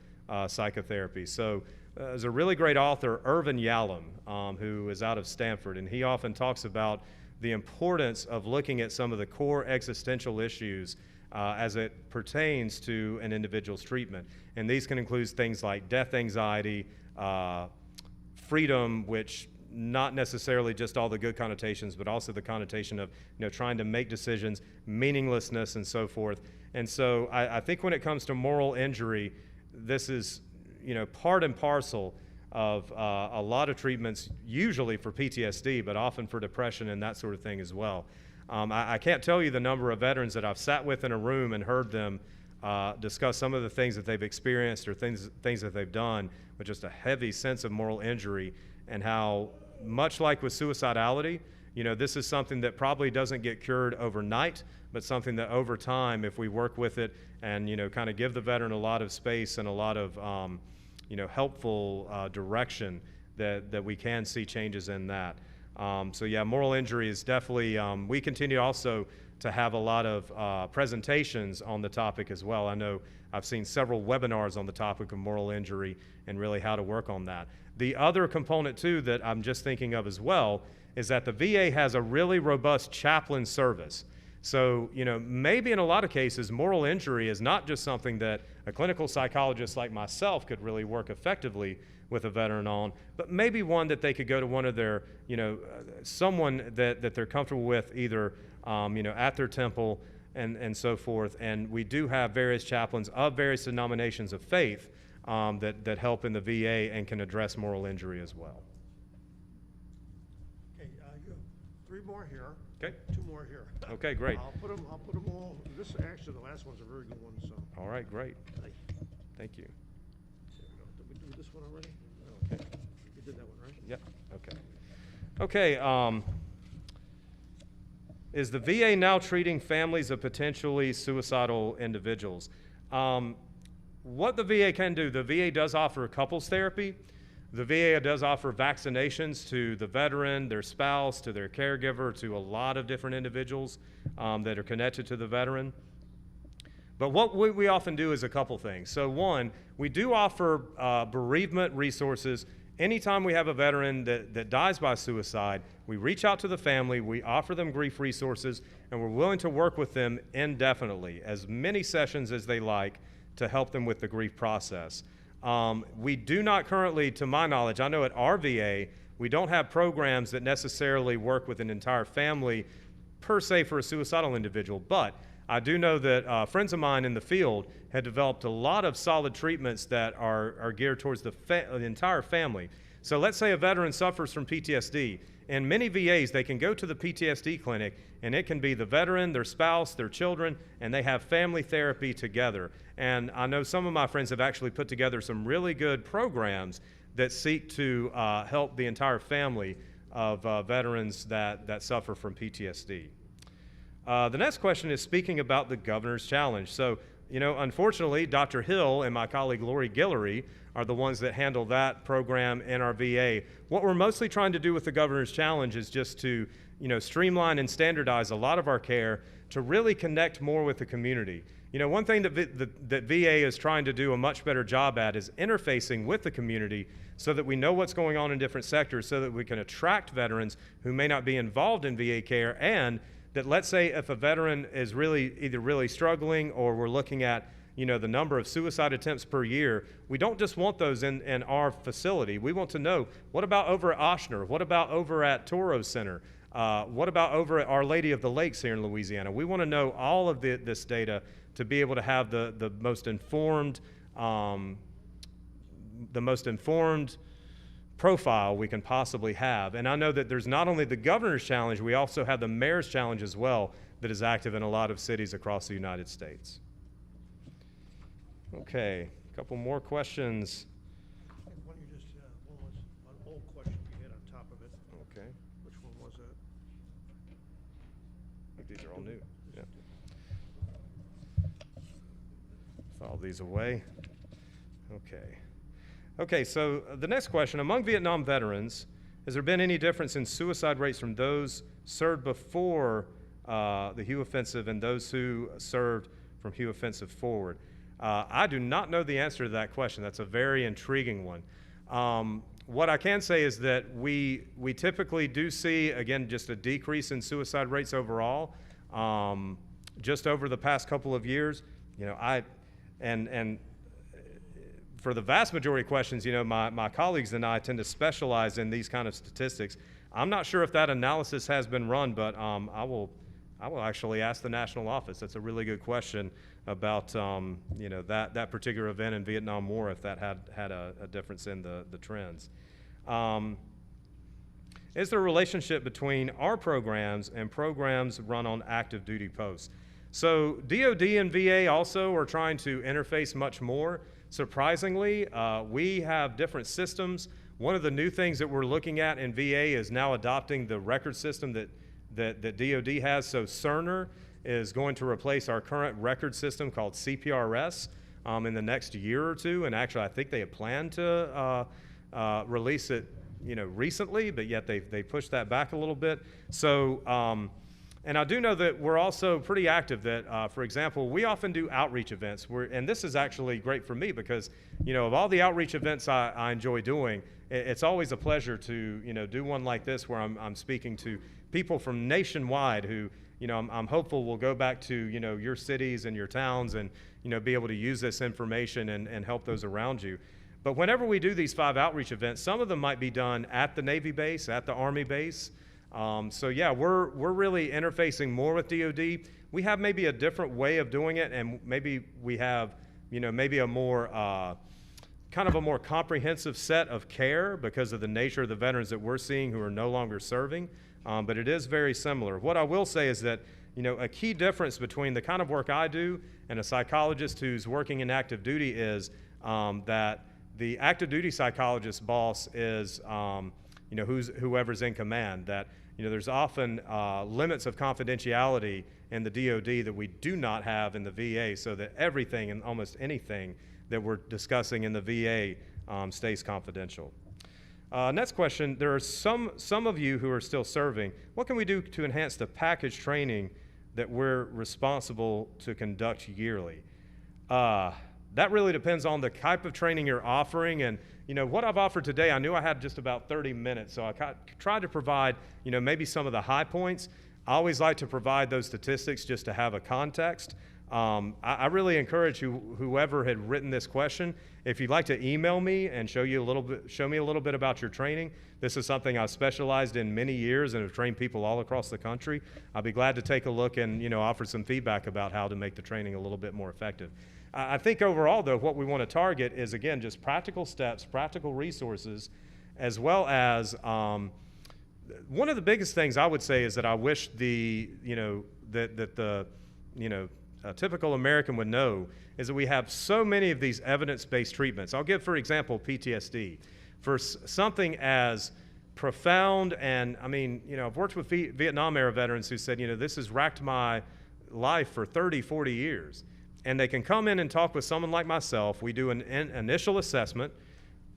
psychotherapy. So there's a really great author, Irvin Yalom, who is out of Stanford, and he often talks about the importance of looking at some of the core existential issues as it pertains to an individual's treatment. And these can include things like death anxiety, freedom, which not necessarily just all the good connotations, but also the connotation of trying to make decisions, meaninglessness, and so forth. And so I think when it comes to moral injury, this is part and parcel of a lot of treatments, usually for PTSD, but often for depression and that sort of thing as well. I can't tell you the number of veterans that I've sat with in a room and heard them discuss some of the things that they've experienced or things that they've done with just a heavy sense of moral injury, and how, much like with suicidality, this is something that probably doesn't get cured overnight, but something that over time, if we work with it and kind of give the veteran a lot of space and a lot of helpful direction, that we can see changes in that. So yeah, moral injury is definitely, we continue also to have a lot of presentations on the topic as well. I know I've seen several webinars on the topic of moral injury and really how to work on that. The other component too that I'm just thinking of as well is that the VA has a really robust chaplain service. So, maybe in a lot of cases, moral injury is not just something that a clinical psychologist like myself could really work effectively with a veteran on, but maybe one that they could go to one of their, someone that they're comfortable with, either, at their temple and so forth. And we do have various chaplains of various denominations of faith that help in the VA and can address moral injury as well. Okay, you have 3 more here. Okay. 2 more here. Okay, great. I'll put them all. This actually, the last one's a very good one. So. All right, great. Thank you. There we go. Did we do this one already? Okay. You did that one, right? Yep, okay. Okay, is the VA now treating families of potentially suicidal individuals? What the VA can do, the VA does offer couples therapy. The VA does offer vaccinations to the veteran, their spouse, to their caregiver, to a lot of different individuals that are connected to the veteran. But what we often do is a couple things. So one, we do offer bereavement resources. Anytime we have a veteran that dies by suicide, we reach out to the family, we offer them grief resources, and we're willing to work with them indefinitely, as many sessions as they like, to help them with the grief process. We do not currently, to my knowledge, I know at our VA, we don't have programs that necessarily work with an entire family per se for a suicidal individual, but I do know that friends of mine in the field had developed a lot of solid treatments that are geared towards the entire family. So let's say a veteran suffers from PTSD. In many VAs, they can go to the PTSD clinic, and it can be the veteran, their spouse, their children, and they have family therapy together. And I know some of my friends have actually put together some really good programs that seek to help the entire family of veterans that suffer from PTSD. The next question is speaking about the Governor's Challenge. So, unfortunately, Dr. Hill and my colleague Lori Guillory are the ones that handle that program in our VA. What we're mostly trying to do with the Governor's Challenge is just to, streamline and standardize a lot of our care to really connect more with the community. One thing that VA is trying to do a much better job at is interfacing with the community so that we know what's going on in different sectors, so that we can attract veterans who may not be involved in VA care, and that, let's say, if a veteran is either really struggling, or we're looking at the number of suicide attempts per year, we don't just want those in our facility. We want to know, what about over at Ochsner? What about over at Toro Center? What about over at Our Lady of the Lakes here in Louisiana? We want to know all of this data to be able to have the most informed profile we can possibly have. And I know that there's not only the Governor's Challenge, we also have the Mayor's Challenge as well, that is active in a lot of cities across the United States. Okay, a couple more questions. Why don't you just, one was an old question you had on top of it. Okay, Which one was that? I think these are all new. Yeah. File these away. Okay. Okay, so the next question, among Vietnam veterans, has there been any difference in suicide rates from those served before the Hue Offensive and those who served from Hue Offensive forward? I do not know the answer to that question. That's a very intriguing one. What I can say is that we typically do see, again, just a decrease in suicide rates overall. Just over the past couple of years, you know, and for the vast majority of questions, you know, my colleagues and I tend to specialize in these kind of statistics. I'm not sure if that analysis has been run, but I will actually ask the national office. That's a really good question about you know, that particular event in Vietnam War, if that had a difference in the trends. Is there a relationship between our programs and programs run on active duty posts? So DoD and VA also are trying to interface much more. Surprisingly, we have different systems. One of the new things that we're looking at in VA is now adopting the record system that DoD has. So Cerner is going to replace our current record system called CPRS in the next year or two. And actually, I think they had planned to release it, you know, recently, but yet they pushed that back a little bit. So, and I do know that we're also pretty active that, for example, we often do outreach events. And this is actually great for me because, you know, of all the outreach events I enjoy doing, it's always a pleasure to, you know, do one like this where I'm speaking to people from nationwide who, you know, I'm hopeful will go back to, you know, your cities and your towns and, you know, be able to use this information and help those around you. But whenever we do these 5 outreach events, some of them might be done at the Navy base, at the Army base. So yeah, we're really interfacing more with DoD. We have maybe a different way of doing it, and maybe we have, you know, maybe a more kind of a more comprehensive set of care because of the nature of the veterans that we're seeing who are no longer serving. But it is very similar. What I will say is that, you know, a key difference between the kind of work I do and a psychologist who's working in active duty is that the active duty psychologist boss is, you know, whoever's in command. That, you know, there's often limits of confidentiality in the DoD that we do not have in the VA, so that everything and almost anything that we're discussing in the VA stays confidential. Next question, there are some of you who are still serving. What can we do to enhance the package training that we're responsible to conduct yearly? That really depends on the type of training you're offering. And, you know, what I've offered today, I knew I had just about 30 minutes, so I tried to provide, you know, maybe some of the high points. I always like to provide those statistics just to have a context. I really encourage whoever had written this question, if you'd like to email me and show me a little bit about your training. This is something I've specialized in many years and have trained people all across the country. I'll be glad to take a look and, you know, offer some feedback about how to make the training a little bit more effective. I think overall, though, what we want to target is, again, just practical steps, practical resources, as well as one of the biggest things I would say is that I wish the, you know, that the, you know, a typical American would know is that we have so many of these evidence-based treatments. I'll give, for example, PTSD. For something as profound, and I mean, you know, I've worked with Vietnam-era veterans who said, you know, this has racked my life for 30, 40 years. And they can come in and talk with someone like myself. We do an initial assessment.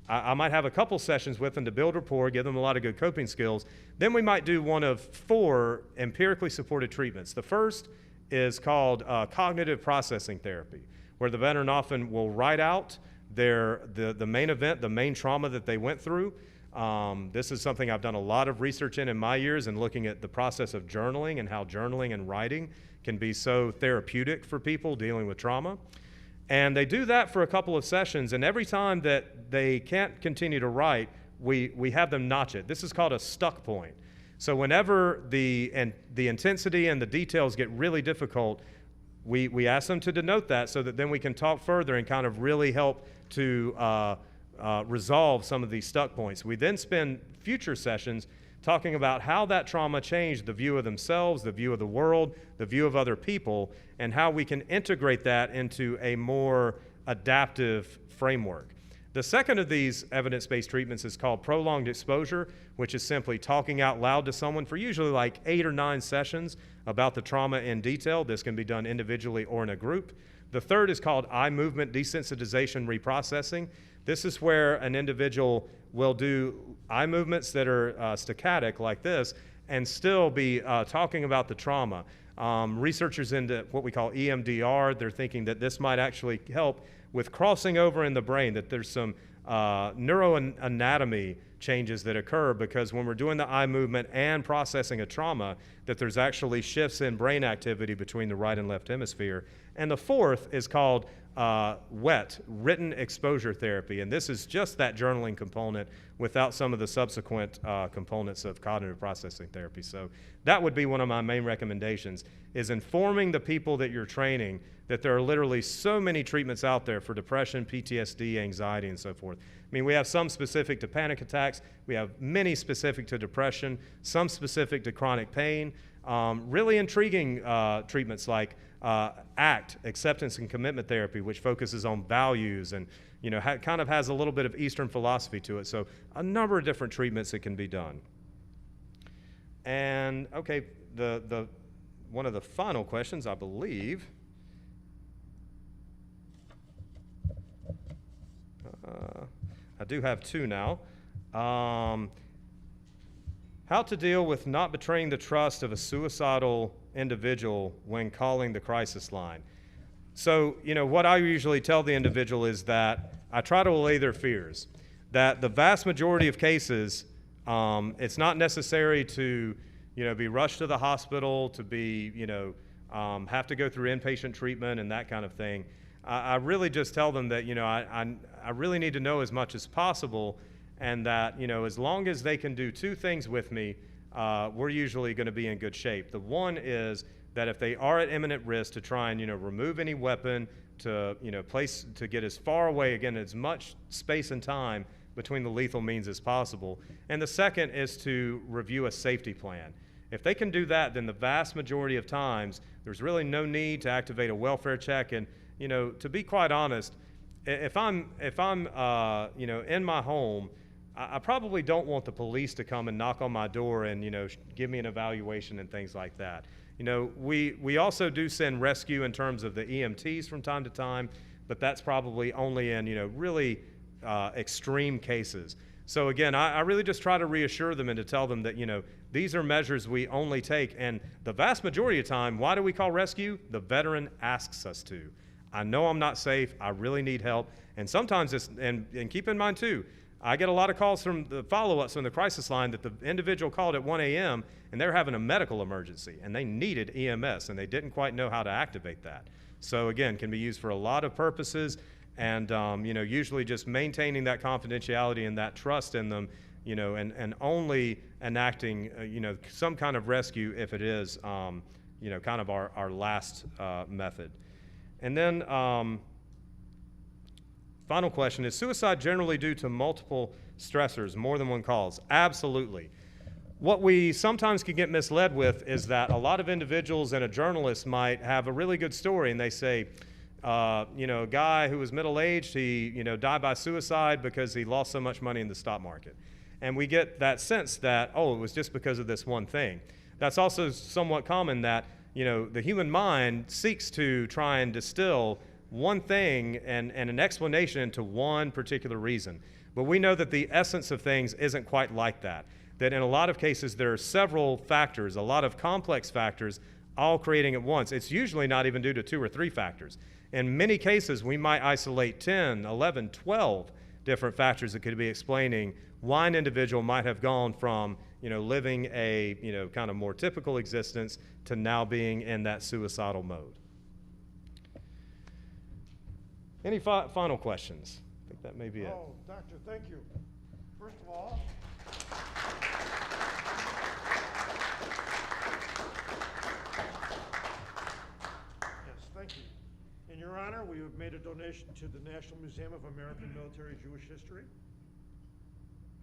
I might have a couple sessions with them to build rapport, give them a lot of good coping skills. Then we might do one of 4 empirically supported treatments. The first is called cognitive processing therapy, where the veteran often will write out the main event, the main trauma that they went through. This is something I've done a lot of research in my years and looking at the process of journaling and how journaling and writing can be so therapeutic for people dealing with trauma. And they do that for a couple of sessions, and every time that they can't continue to write, we have them notch it. This is called a stuck point. So whenever the intensity and the details get really difficult, we ask them to denote that so that then we can talk further and kind of really help to resolve some of these stuck points. We then spend future sessions talking about how that trauma changed the view of themselves, the view of the world, the view of other people, and how we can integrate that into a more adaptive framework. The second of these evidence-based treatments is called prolonged exposure, which is simply talking out loud to someone for usually like 8 or 9 sessions about the trauma in detail. This can be done individually or in a group. The third is called eye movement desensitization reprocessing. This is where an individual will do eye movements that are static like this and still be talking about the trauma. Researchers into what we call EMDR, they're thinking that this might actually help with crossing over in the brain, that there's some neuroanatomy changes that occur because when we're doing the eye movement and processing a trauma, that there's actually shifts in brain activity between the right and left hemisphere. And the fourth is called WET, written exposure therapy, and this is just that journaling component without some of the subsequent components of cognitive processing therapy. So that would be one of my main recommendations, is informing the people that you're training that there are literally so many treatments out there for depression, PTSD, anxiety, and so forth. I mean, we have some specific to panic attacks, we have many specific to depression, some specific to chronic pain, really intriguing treatments like ACT, acceptance and commitment therapy, which focuses on values and kind of has a little bit of Eastern philosophy to it. So a number of different treatments that can be done. And okay, the one of the final questions, I believe. I do have two now. How to deal with not betraying the trust of a suicidal individual when calling the crisis line. So, what I usually tell the individual is that I try to allay their fears, that the vast majority of cases, it's not necessary to, be rushed to the hospital, to be, have to go through inpatient treatment and that kind of thing. I really just tell them that, I really need to know as much as possible, and that, as long as they can do two things with me, we're usually going to be in good shape. The one is that if they are at imminent risk, to try and remove any weapon, to to get as far away, again, as much space and time between the lethal means as possible. And the second is to review a safety plan. If they can do that, then the vast majority of times there's really no need to activate a welfare check. And to be quite honest, if I'm in my home, I probably don't want the police to come and knock on my door and give me an evaluation and things like that. We also do send rescue in terms of the EMTs from time to time, but that's probably only in really extreme cases. So again, I really just try to reassure them and to tell them that these are measures we only take, and the vast majority of the time, why do we call rescue? The veteran asks us to. I know I'm not safe. I really need help, and sometimes it's and keep in mind too, I get a lot of calls from the follow-ups from the crisis line that the individual called at 1 a.m. and they're having a medical emergency and they needed EMS and they didn't quite know how to activate that. So again, can be used for a lot of purposes, and usually just maintaining that confidentiality and that trust in them, and only enacting some kind of rescue if it is kind of our last method. And then final question, is suicide generally due to multiple stressors, more than one cause? Absolutely. What we sometimes can get misled with is that a lot of individuals and a journalist might have a really good story and they say, a guy who was middle-aged, he died by suicide because he lost so much money in the stock market. And we get that sense that, it was just because of this one thing. That's also somewhat common that, the human mind seeks to try and distill one thing and an explanation into one particular reason. But we know that the essence of things isn't quite like that. That in a lot of cases there are several factors, a lot of complex factors, all creating at once. It's usually not even due to 2 or 3 factors. In many cases, we might isolate 10, 11, 12 different factors that could be explaining why an individual might have gone from living a kind of more typical existence to now being in that suicidal mode. Any final questions? I think that may be it. Oh, Doctor, thank you. First of all, yes, thank you. In your honor, we have made a donation to the National Museum of American Military Jewish History.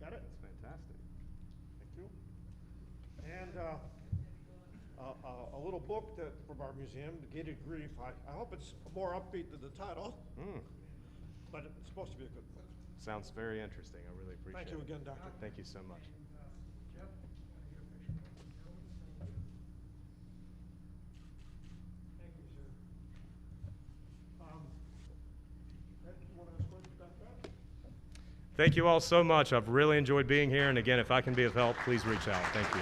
Got it? That's fantastic. Thank you. And a little book from our museum, The Gated Grief. I hope it's more upbeat than the title. but it's supposed to be a good book. Sounds very interesting. I really appreciate it. Thank you again, Doctor. Thank you so much. Jeff? Thank you, sir. Ed, you want to escort us back up? Thank you all so much. I've really enjoyed being here. And again, if I can be of help, please reach out. Thank you.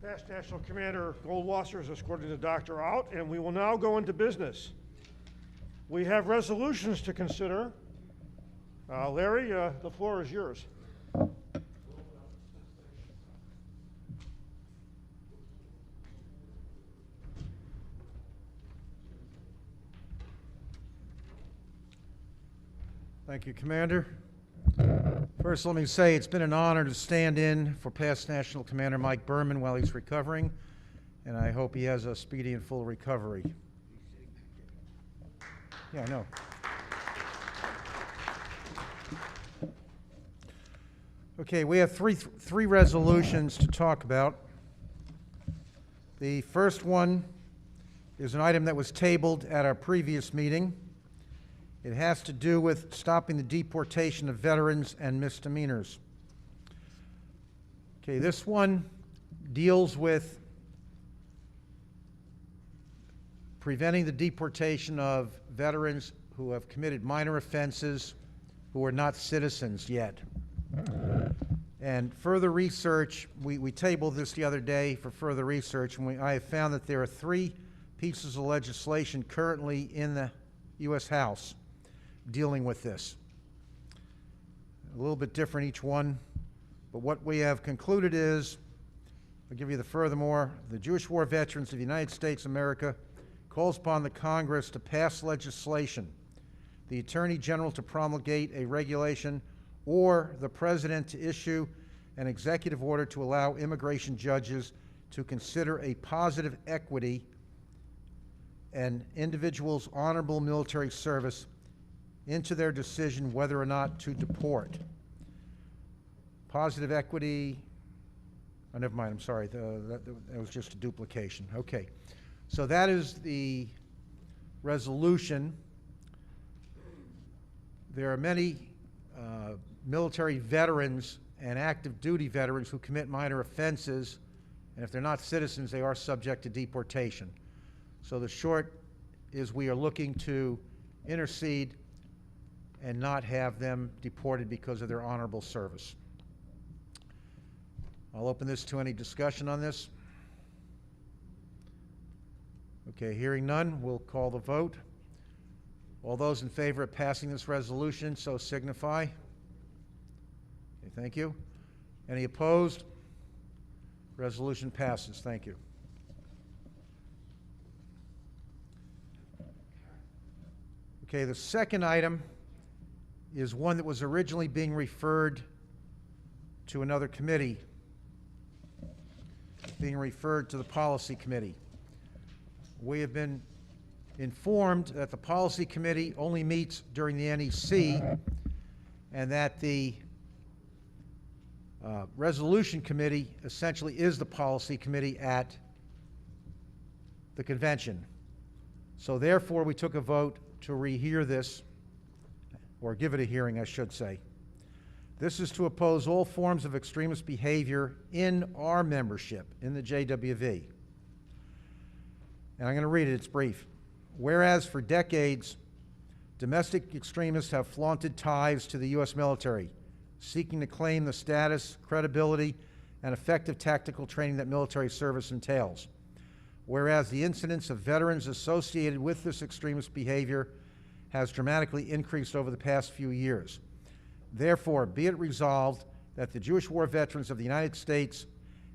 Past National Commander Goldwasser is escorting the doctor out, and we will now go into business. We have resolutions to consider. Larry, the floor is yours. Thank you, Commander. First, let me say it's been an honor to stand in for past National Commander Mike Berman while he's recovering, and I hope he has a speedy and full recovery. Yeah, I know. Okay, we have three resolutions to talk about. The first one is an item that was tabled at our previous meeting. It has to do with stopping the deportation of veterans and misdemeanors. Okay, this one deals with preventing the deportation of veterans who have committed minor offenses who are not citizens yet. And further research, we tabled this the other day for further research, and I have found that there are 3 pieces of legislation currently in the U.S. House dealing with this. A little bit different each one, but what we have concluded is, I'll give you the furthermore, the Jewish War Veterans of the United States of America calls upon the Congress to pass legislation, the Attorney General to promulgate a regulation, or the President to issue an executive order to allow immigration judges to consider a positive equity and individuals' honorable military service into their decision whether or not to deport. Positive equity, oh, never mind, I'm sorry, that was just a duplication. Okay, so that is the resolution. There are many military veterans and active duty veterans who commit minor offenses, and if they're not citizens, they are subject to deportation. So the short is we are looking to intercede and not have them deported because of their honorable service. I'll open this to any discussion on this. Okay, hearing none, we'll call the vote. All those in favor of passing this resolution, so signify. Okay, thank you. Any opposed? Resolution passes. Thank you. Okay, the second item is one that was originally being referred to another committee, being referred to the Policy Committee. We have been informed that the Policy Committee only meets during the NEC and that the Resolution Committee essentially is the Policy Committee at the convention. So therefore, we took a vote to rehear this, or give it a hearing, I should say. This is to oppose all forms of extremist behavior in our membership, in the JWV. And I'm going to read it, it's brief. Whereas for decades, domestic extremists have flaunted ties to the U.S. military, seeking to claim the status, credibility, and effective tactical training that military service entails. Whereas the incidence of veterans associated with this extremist behavior has dramatically increased over the past few years. Therefore, be it resolved that the Jewish War Veterans of the United States,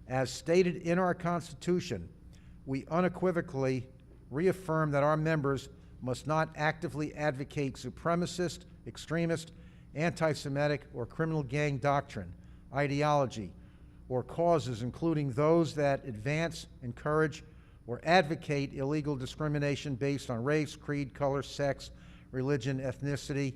as stated in our Constitution, we unequivocally reaffirm that our members must not actively advocate supremacist, extremist, anti-Semitic, or criminal gang doctrine, ideology, or causes including those that advance, encourage, or advocate illegal discrimination based on race, creed, color, sex, religion, ethnicity,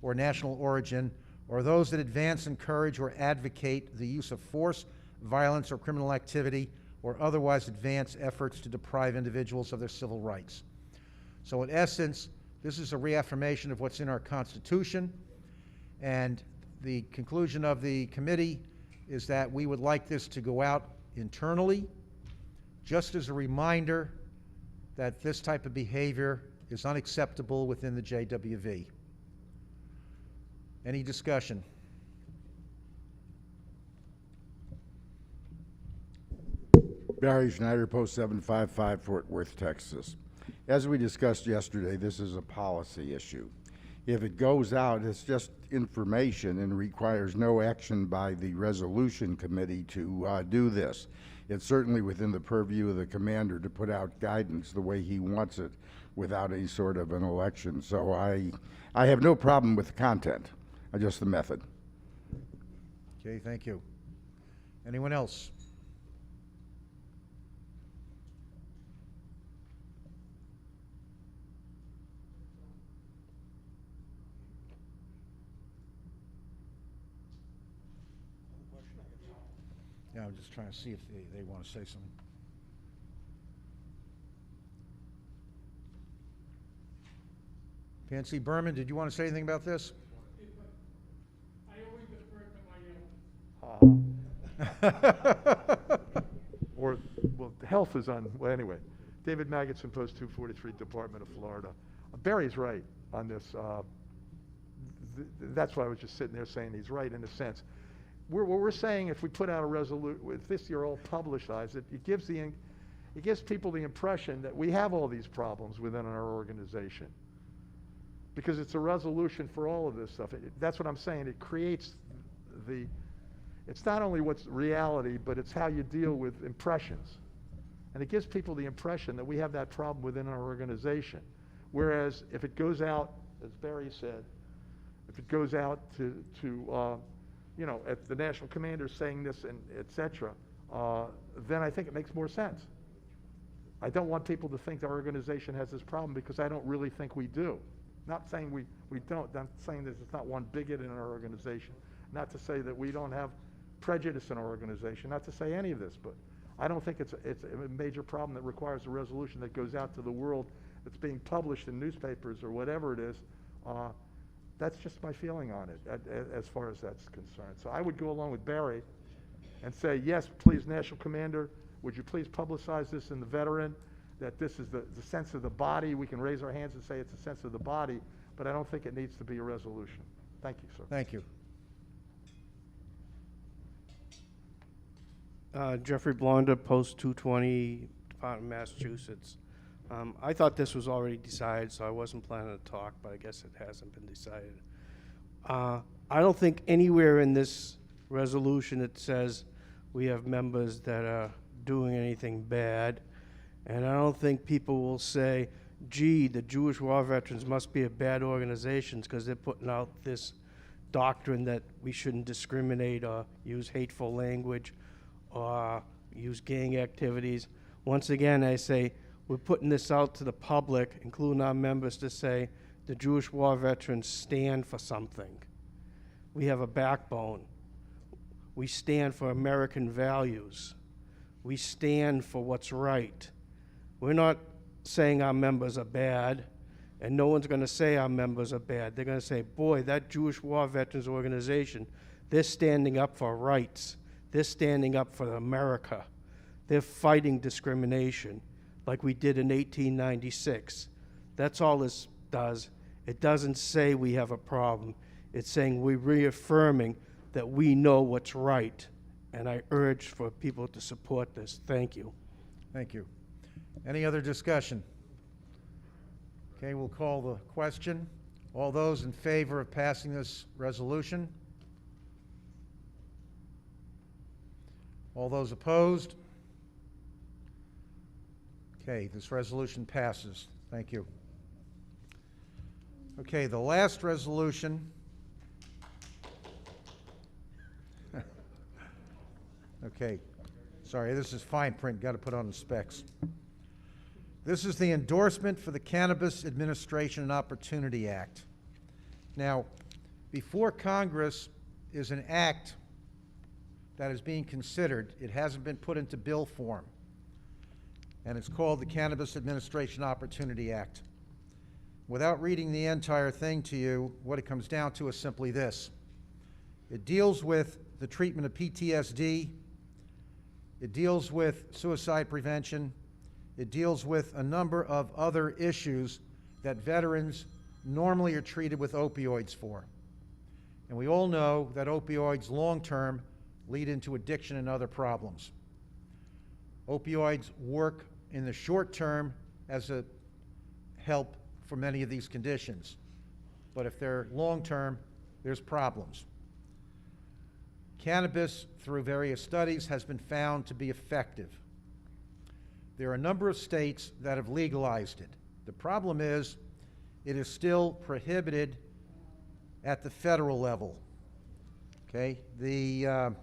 or national origin, or those that advance, encourage, or advocate the use of force, violence, or criminal activity, or otherwise advance efforts to deprive individuals of their civil rights. So in essence, this is a reaffirmation of what's in our Constitution, and the conclusion of the committee is that we would like this to go out internally, just as a reminder that this type of behavior is unacceptable within the JWV. Any discussion? Barry Schneider, Post 755, Fort Worth, Texas. As we discussed yesterday, this is a policy issue. If it goes out, it's just information and requires no action by the resolution committee to do this. It's certainly within the purview of the commander to put out guidance the way he wants it without any sort of an election. So I have no problem with the content, just the method. Okay, thank you. Anyone else? Yeah, I'm just trying to see if they want to say something. Pansy Berman, did you want to say anything about this? I always defer to my elders. Or, well, health is on, well, anyway. David Magidson, Post 243, Department of Florida. Barry's right on this. That's why I was just sitting there saying he's right in a sense. What we're saying, if we put out a resolution, if this year all publicize it, it gives people the impression that we have all these problems within our organization. Because it's a resolution for all of this stuff. That's what I'm saying. It creates it's not only what's reality, but it's how you deal with impressions. And it gives people the impression that we have that problem within our organization. Whereas if it goes out, as Barry said, if it goes out to you know, at the national commander saying this and et cetera, then I think it makes more sense. I don't want people to think our organization has this problem because I don't really think we do. Not saying we don't, I'm saying that it's not one bigot in our organization. Not to say that we don't have prejudice in our organization, not to say any of this, but I don't think it's a major problem that requires a resolution that goes out to the world, that's being published in newspapers or whatever it is. That's just my feeling on it as far as that's concerned. So I would go along with Barry and say, yes, please, National Commander, would you please publicize this in the Veteran, that this is the sense of the body. We can raise our hands and say it's a sense of the body, but I don't think it needs to be a resolution. Thank you, sir. Thank you. Jeffrey Blonder, Post 220, Department of Massachusetts. I thought this was already decided, so I wasn't planning to talk, but I guess it hasn't been decided. I don't think anywhere in this resolution it says we have members that are doing anything bad, and I don't think people will say, gee, the Jewish War Veterans must be a bad organization because they're putting out this doctrine that we shouldn't discriminate or use hateful language or use gang activities. Once again, I say, we're putting this out to the public, including our members, to say the Jewish War Veterans stand for something. We have a backbone. We stand for American values. We stand for what's right. We're not saying our members are bad, and no one's going to say our members are bad. They're going to say, boy, that Jewish War Veterans organization, they're standing up for rights. They're standing up for America. They're fighting discrimination like we did in 1896. That's all this does. It doesn't say we have a problem. It's saying we're reaffirming that we know what's right. And I urge for people to support this. Thank you. Thank you. Any other discussion? Okay, we'll call the question. All those in favor of passing this resolution? All those opposed? Okay, this resolution passes. Thank you. Okay, the last resolution. Okay, sorry, this is fine print, got to put on the specs. This is the endorsement for the Cannabis Administration and Opportunity Act. Now, Before Congress is an act that is being considered. It hasn't been put into bill form, and it's called the Cannabis Administration Opportunity Act. Without reading the entire thing to you, what it comes down to is simply this. It deals with the treatment of PTSD, it deals with suicide prevention, it deals with a number of other issues that veterans normally are treated with opioids for. And we all know that opioids long-term lead into addiction and other problems. Opioids work in the short term as a help for many of these conditions. But if they're long-term, there's problems. Cannabis, through various studies, has been found to be effective. There are a number of states that have legalized it. The problem is, it is still prohibited at the federal level. Okay? It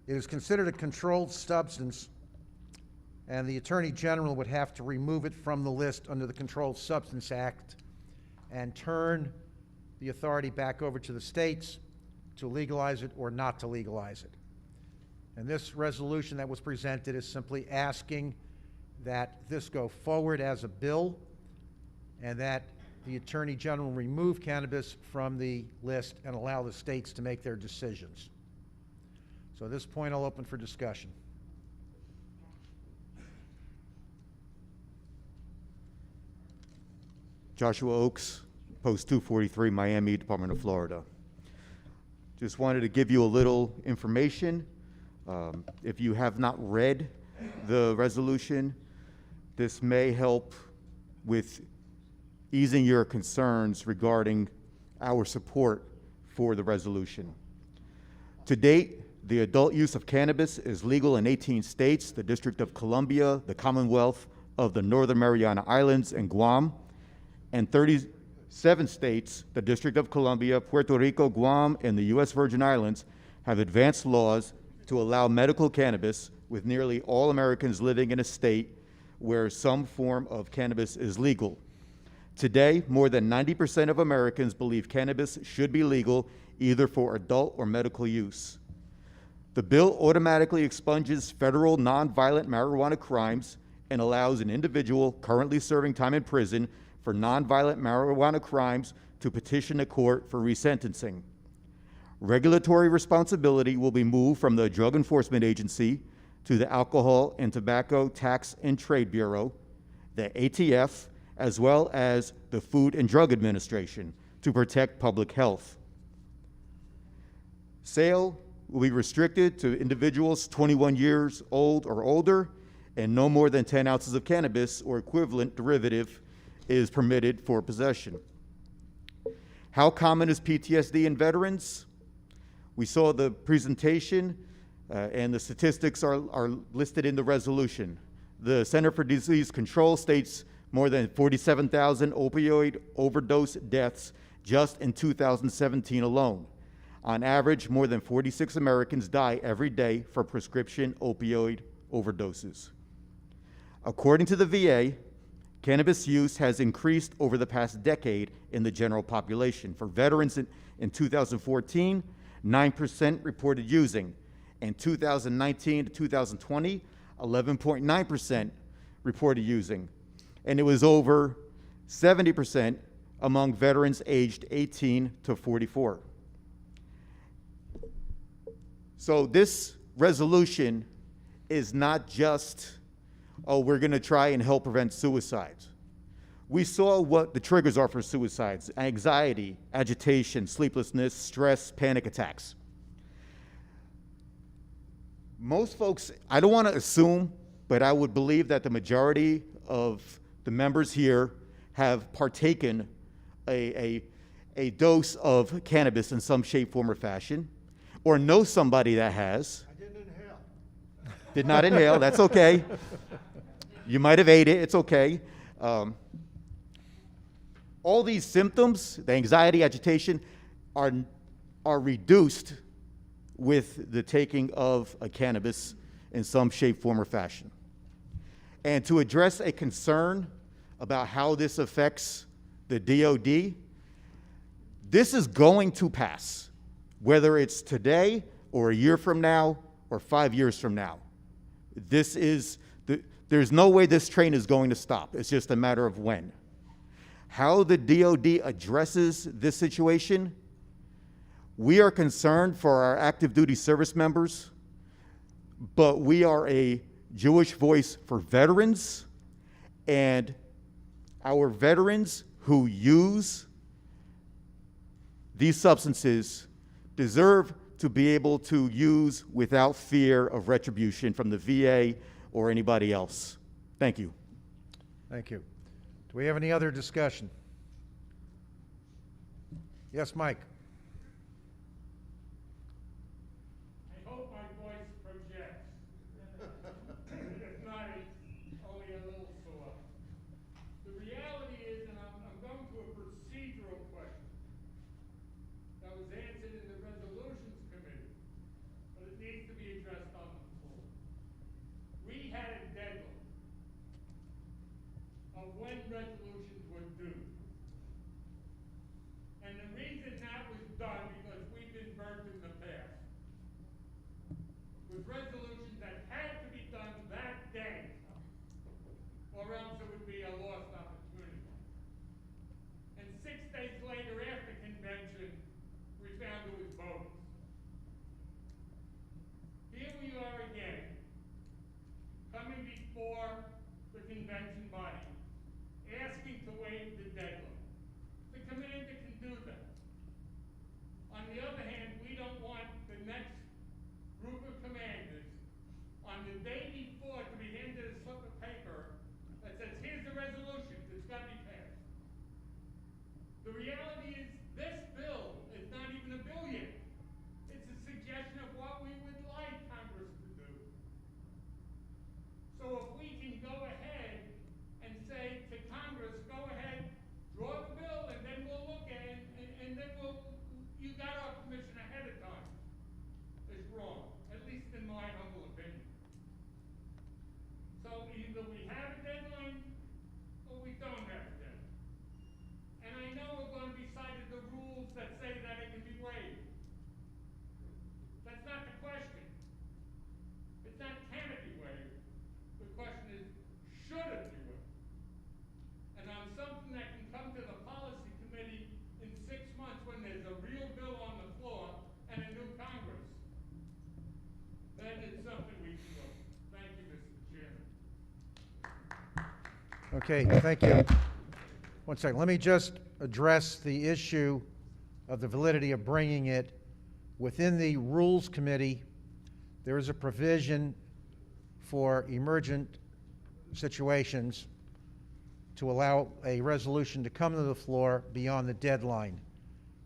is considered a controlled substance, and the Attorney General would have to remove it from the list under the Controlled Substance Act and turn the authority back over to the states to legalize it or not to legalize it. And this resolution that was presented is simply asking that this go forward as a bill and that the Attorney General remove cannabis from the list and allow the states to make their decisions. So at this point, I'll open for discussion. Joshua Oakes, Post 243, Miami, Department of Florida. Just wanted to give you a little information. If you have not read the resolution, this may help with easing your concerns regarding our support for the resolution. To date, the adult use of cannabis is legal in 18 states, the District of Columbia, the Commonwealth of the Northern Mariana Islands, and Guam, and 37 states, the District of Columbia, Puerto Rico, Guam, and the U.S. Virgin Islands, have advanced laws to allow medical cannabis, with nearly all Americans living in a state where some form of cannabis is legal. Today, more than 90% of Americans believe cannabis should be legal either for adult or medical use. The bill automatically expunges federal nonviolent marijuana crimes and allows an individual currently serving time in prison for nonviolent marijuana crimes to petition a court for resentencing. Regulatory responsibility will be moved from the Drug Enforcement Agency to the Alcohol and Tobacco Tax and Trade Bureau, the ATF, as well as the Food and Drug Administration to protect public health. Sale will be restricted to individuals 21 years old or older, and no more than 10 ounces of cannabis or equivalent derivative is permitted for possession. How common is PTSD in veterans? We saw the presentation, and the statistics are listed in the resolution. The Center for Disease Control states more than 47,000 opioid overdose deaths just in 2017 alone. On average, more than 46 Americans die every day from prescription opioid overdoses. According to the VA, cannabis use has increased over the past decade in the general population. For veterans in 2014, 9% reported using. In 2019 to 2020, 11.9% reported using. And it was over 70% among veterans aged 18 to 44. So this resolution is not just, oh, we're going to try and help prevent suicides. We saw what the triggers are for suicides: anxiety, agitation, sleeplessness, stress, panic attacks. Most folks, I don't want to assume, but I would believe that the majority of the members here have partaken a dose of cannabis in some shape, form, or fashion, or know somebody that has. I didn't inhale. Did not inhale, that's okay. You might have ate it, it's okay. All these symptoms, the anxiety, agitation, are reduced with the taking of a cannabis in some shape, form, or fashion. And to address a concern about how this affects the DOD. This is going to pass, whether it's today or a year from now or 5 years from now. There's no way this train is going to stop. It's just a matter of when. How the DOD addresses this situation, we are concerned for our active duty service members, but we are a Jewish voice for veterans, and our veterans who use these substances deserve to be able to use without fear of retribution from the VA or anybody else. Thank you. Thank you. Do we have any other discussion? Yes, Mike. I hope my voice projects. If not, it's only a little sore. The reality is, and I'm going to a procedural question that was answered in the resolutions committee, but it needs to be addressed on the floor. We had a deadline of when resolutions were due. And the reason that was done, because we've been burnt in the past, with resolutions that had to be done that day, or else it would be a lost opportunity. And 6 days later, after convention, we found it was bogus. Here we are again, coming before the convention body, asking to waive the deadline. The commander can do that. On the other hand, we don't want the next group of commanders on the day before to be handed a slip of paper that says, here's the resolution, it's got to be passed. The reality is, this bill is not even a bill yet. It's a suggestion of what we would like Congress to do. So if we can go ahead and say to Congress, go ahead, draw the bill, and then we'll look at it, and then you got our permission ahead of time, is wrong, at least in my humble opinion. So either we have a deadline, or we don't have a deadline. And I know we're going to be cited the rules that say that it can be waived. That's not the question. It's not can it be waived. The question is, should it be waived? And on something that can come to the policy committee in 6 months when there's a real bill on the floor and a new Congress, then it's something we can look at. Thank you, Mr. Chairman. Okay, thank you. One second, let me just address the issue of the validity of bringing it. Within the Rules Committee, there is a provision for emergent situations to allow a resolution to come to the floor beyond the deadline.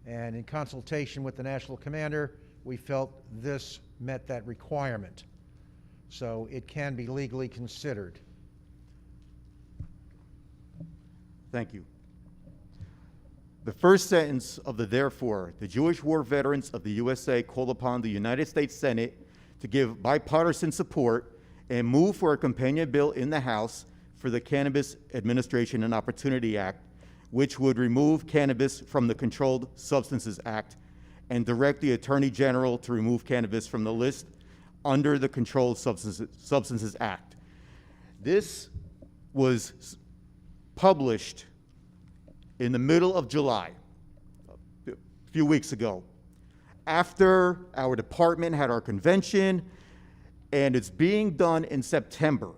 And in consultation with the National Commander, we felt this met that requirement. So it can be legally considered. Thank you. The first sentence of the therefore, the Jewish war veterans of the USA call upon the United States Senate to give bipartisan support and move for a companion bill in the House for the Cannabis Administration and Opportunity Act, which would remove cannabis from the Controlled Substances Act and direct the Attorney General to remove cannabis from the list under the Controlled Substances Act. This was published in the middle of July, a few weeks ago, after our department had our convention, and it's being done in September.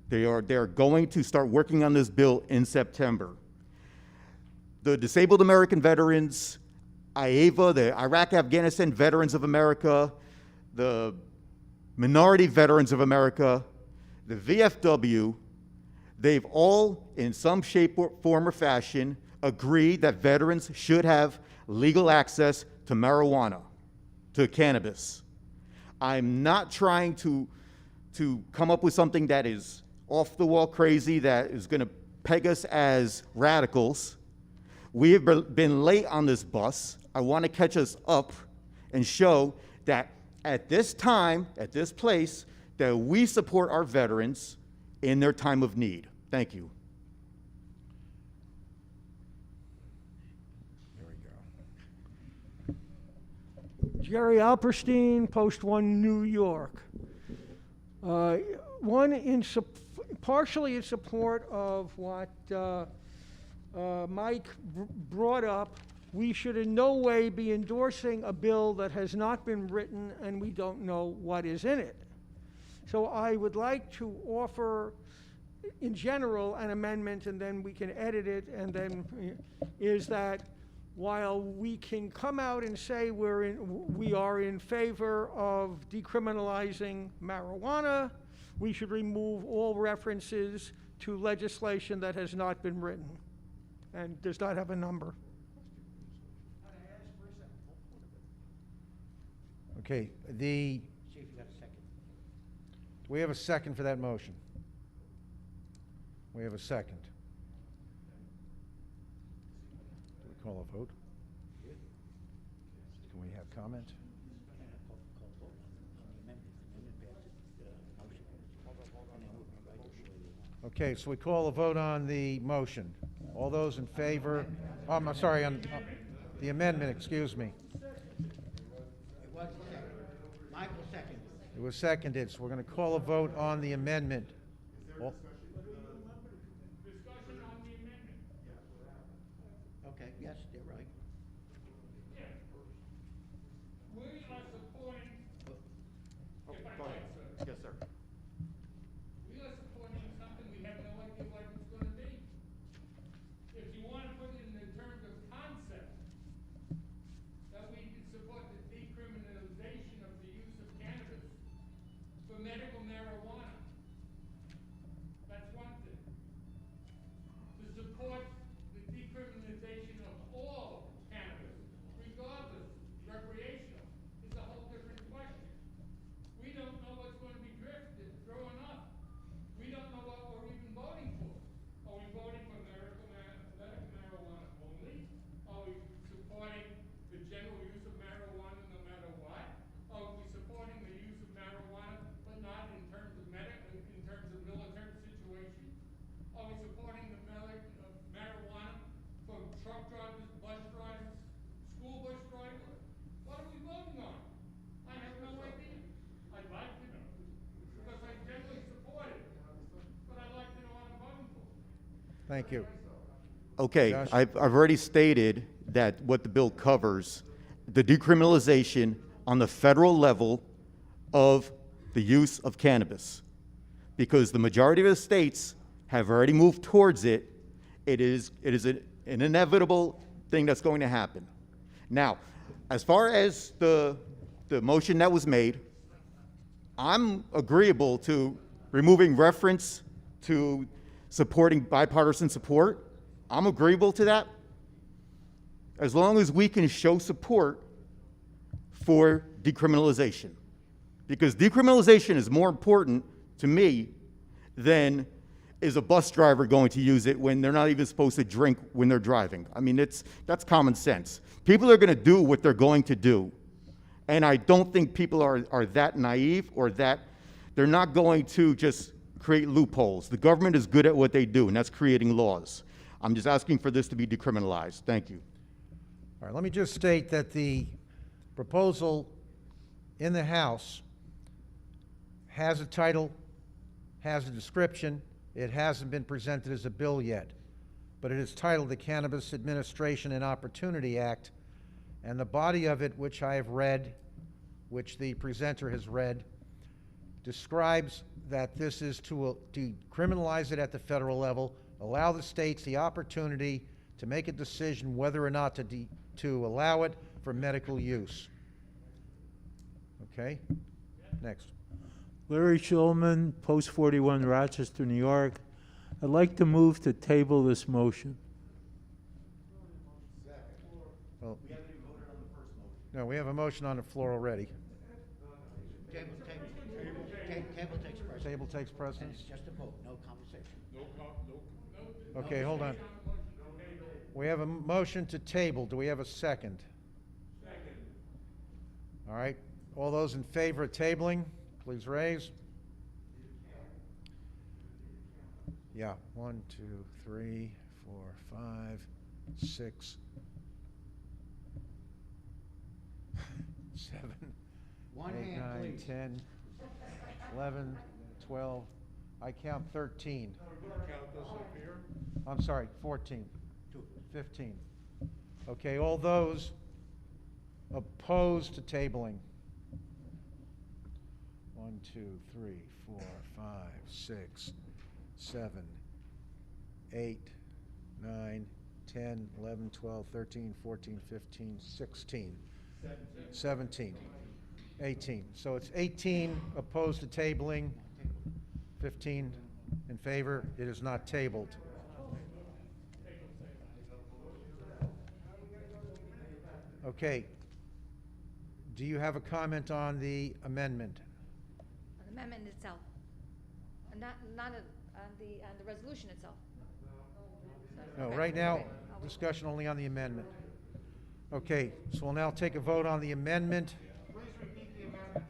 They are going to start working on this bill in September. The Disabled American Veterans, IAVA, the Iraq-Afghanistan Veterans of America, the Minority Veterans of America, the VFW, they've all, in some shape, form, or fashion, agreed that veterans should have legal access to marijuana, to cannabis. I'm not trying to come up with something that is off-the-wall crazy, that is going to peg us as radicals. We have been late on this bus. I want to catch us up and show that at this time, at this place, that we support our veterans in their time of need. Thank you. Jerry Alperstein, Post 1, New York. Partially in support of what Mike brought up, we should in no way be endorsing a bill that has not been written and we don't know what is in it. So I would like to offer, in general, an amendment, and then we can edit it, and then is that while we can come out and say we are in favor of decriminalizing marijuana, we should remove all references to legislation that has not been written and does not have a number. Okay, See if you got a second. we have a second for that motion. We have a second. Do we call a vote? Can we have comment? Call vote on the amendment. Amendment passes, motion. And then we'll write it. Okay, so we call a vote on the motion. All those in favor, I'm sorry, on the amendment, excuse me. It was second. Michael seconded. It was seconded, so we're going to call a vote on the amendment. All- Discussion on the amendment. Okay, yes, they're right. Yeah. We are supporting, if I might, sir. Yes, sir. We are supporting something we have no idea what it's gonna be. If you wanna put it in terms of concept, that we can support the decriminalization of the use of cannabis for medical marijuana. That's one thing. To support the decriminalization of all cannabis, regardless, recreational, is a whole different question. We don't know what's gonna be thrown up. We don't know what we're even voting for. Are we voting for medical marijuana only? Are we supporting the general use of marijuana no matter what? Are we supporting the use of marijuana but not in terms of military situations? Are we supporting the marijuana for truck drivers, bus drivers, school bus drivers? What are we voting on? I have no idea. I'd like to know, because I generally support it, but I'd like to know what I'm voting for. Thank you. Okay, Josh? I've already stated that what the bill covers, the decriminalization on the federal level of the use of cannabis. Because the majority of the states have already moved towards it, it is an inevitable thing that's going to happen. Now, as far as the motion that was made, I'm agreeable to removing reference to supporting bipartisan support. I'm agreeable to that, as long as we can show support for decriminalization. Because decriminalization is more important to me than is a bus driver going to use it when they're not even supposed to drink when they're driving. I mean, that's common sense. People are going to do what they're going to do. And I don't think people are that naive or that they're not going to just create loopholes. The government is good at what they do, and that's creating laws. I'm just asking for this to be decriminalized. Thank you. All right, let me just state that the proposal in the House has a title, has a description. It hasn't been presented as a bill yet, but it is titled the Cannabis Administration and Opportunity Act, and the body of it, which I have read, which the presenter has read, describes that this is to decriminalize it at the federal level, allow the states the opportunity to make a decision whether or not to allow it for medical use. Okay? Next. Larry Schulman, Post 41, Rochester, New York. I'd like to move to table this motion. Well, no, we have a motion on the floor already. Table takes precedence. Table takes And precedence? it's just a vote, no conversation. Okay, hold on. We have a motion to table. Do we have a second? Second. All right. All those in favor of tabling, please raise. Yeah, 1, 2, 3, 4, 5, 6, 7, One 8, hand, 9, please. 10, 11, 12. I count 13. Count this up here. I'm sorry, 14, 15. Okay, all those opposed to tabling? 1, 2, 3, 4, 5, 6, 7, 8, 9, 10, 11, 12, 13, 14, 15, 16, 17, 18. So it's 18 opposed to tabling, 15 in favor. It is not tabled. Okay. Do you have a comment on the amendment? An amendment itself, not on the resolution itself. No, Okay, right now, okay, I'll wait. discussion only on the amendment. Okay, so we'll now take a vote on the amendment. Please repeat the amendment.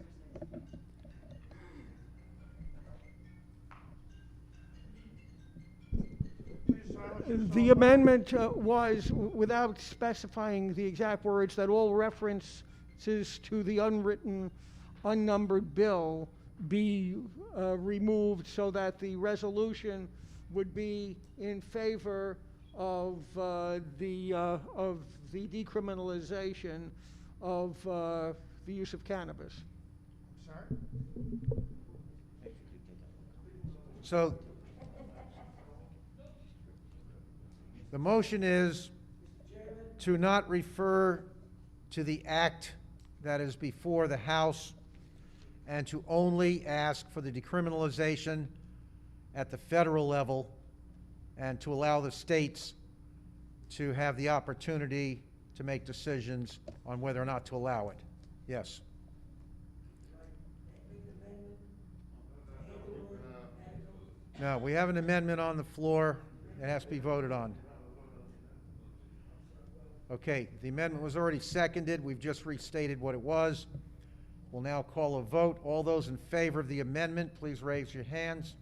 Please silence yourself. The amendment was, without specifying the exact words, that all references to the unwritten, unnumbered bill be removed so that the resolution would be in favor of the decriminalization of the use of cannabis. So the motion is to not refer to the act that is before the House and to only ask for the decriminalization at the federal level and to allow the states to have the opportunity to make decisions on whether or not to allow it. Yes. No, we have an amendment on the floor. It has to be voted on. Okay, the amendment was already seconded. We've just restated what it was. We'll now call a vote. All those in favor of the amendment, please raise your hands.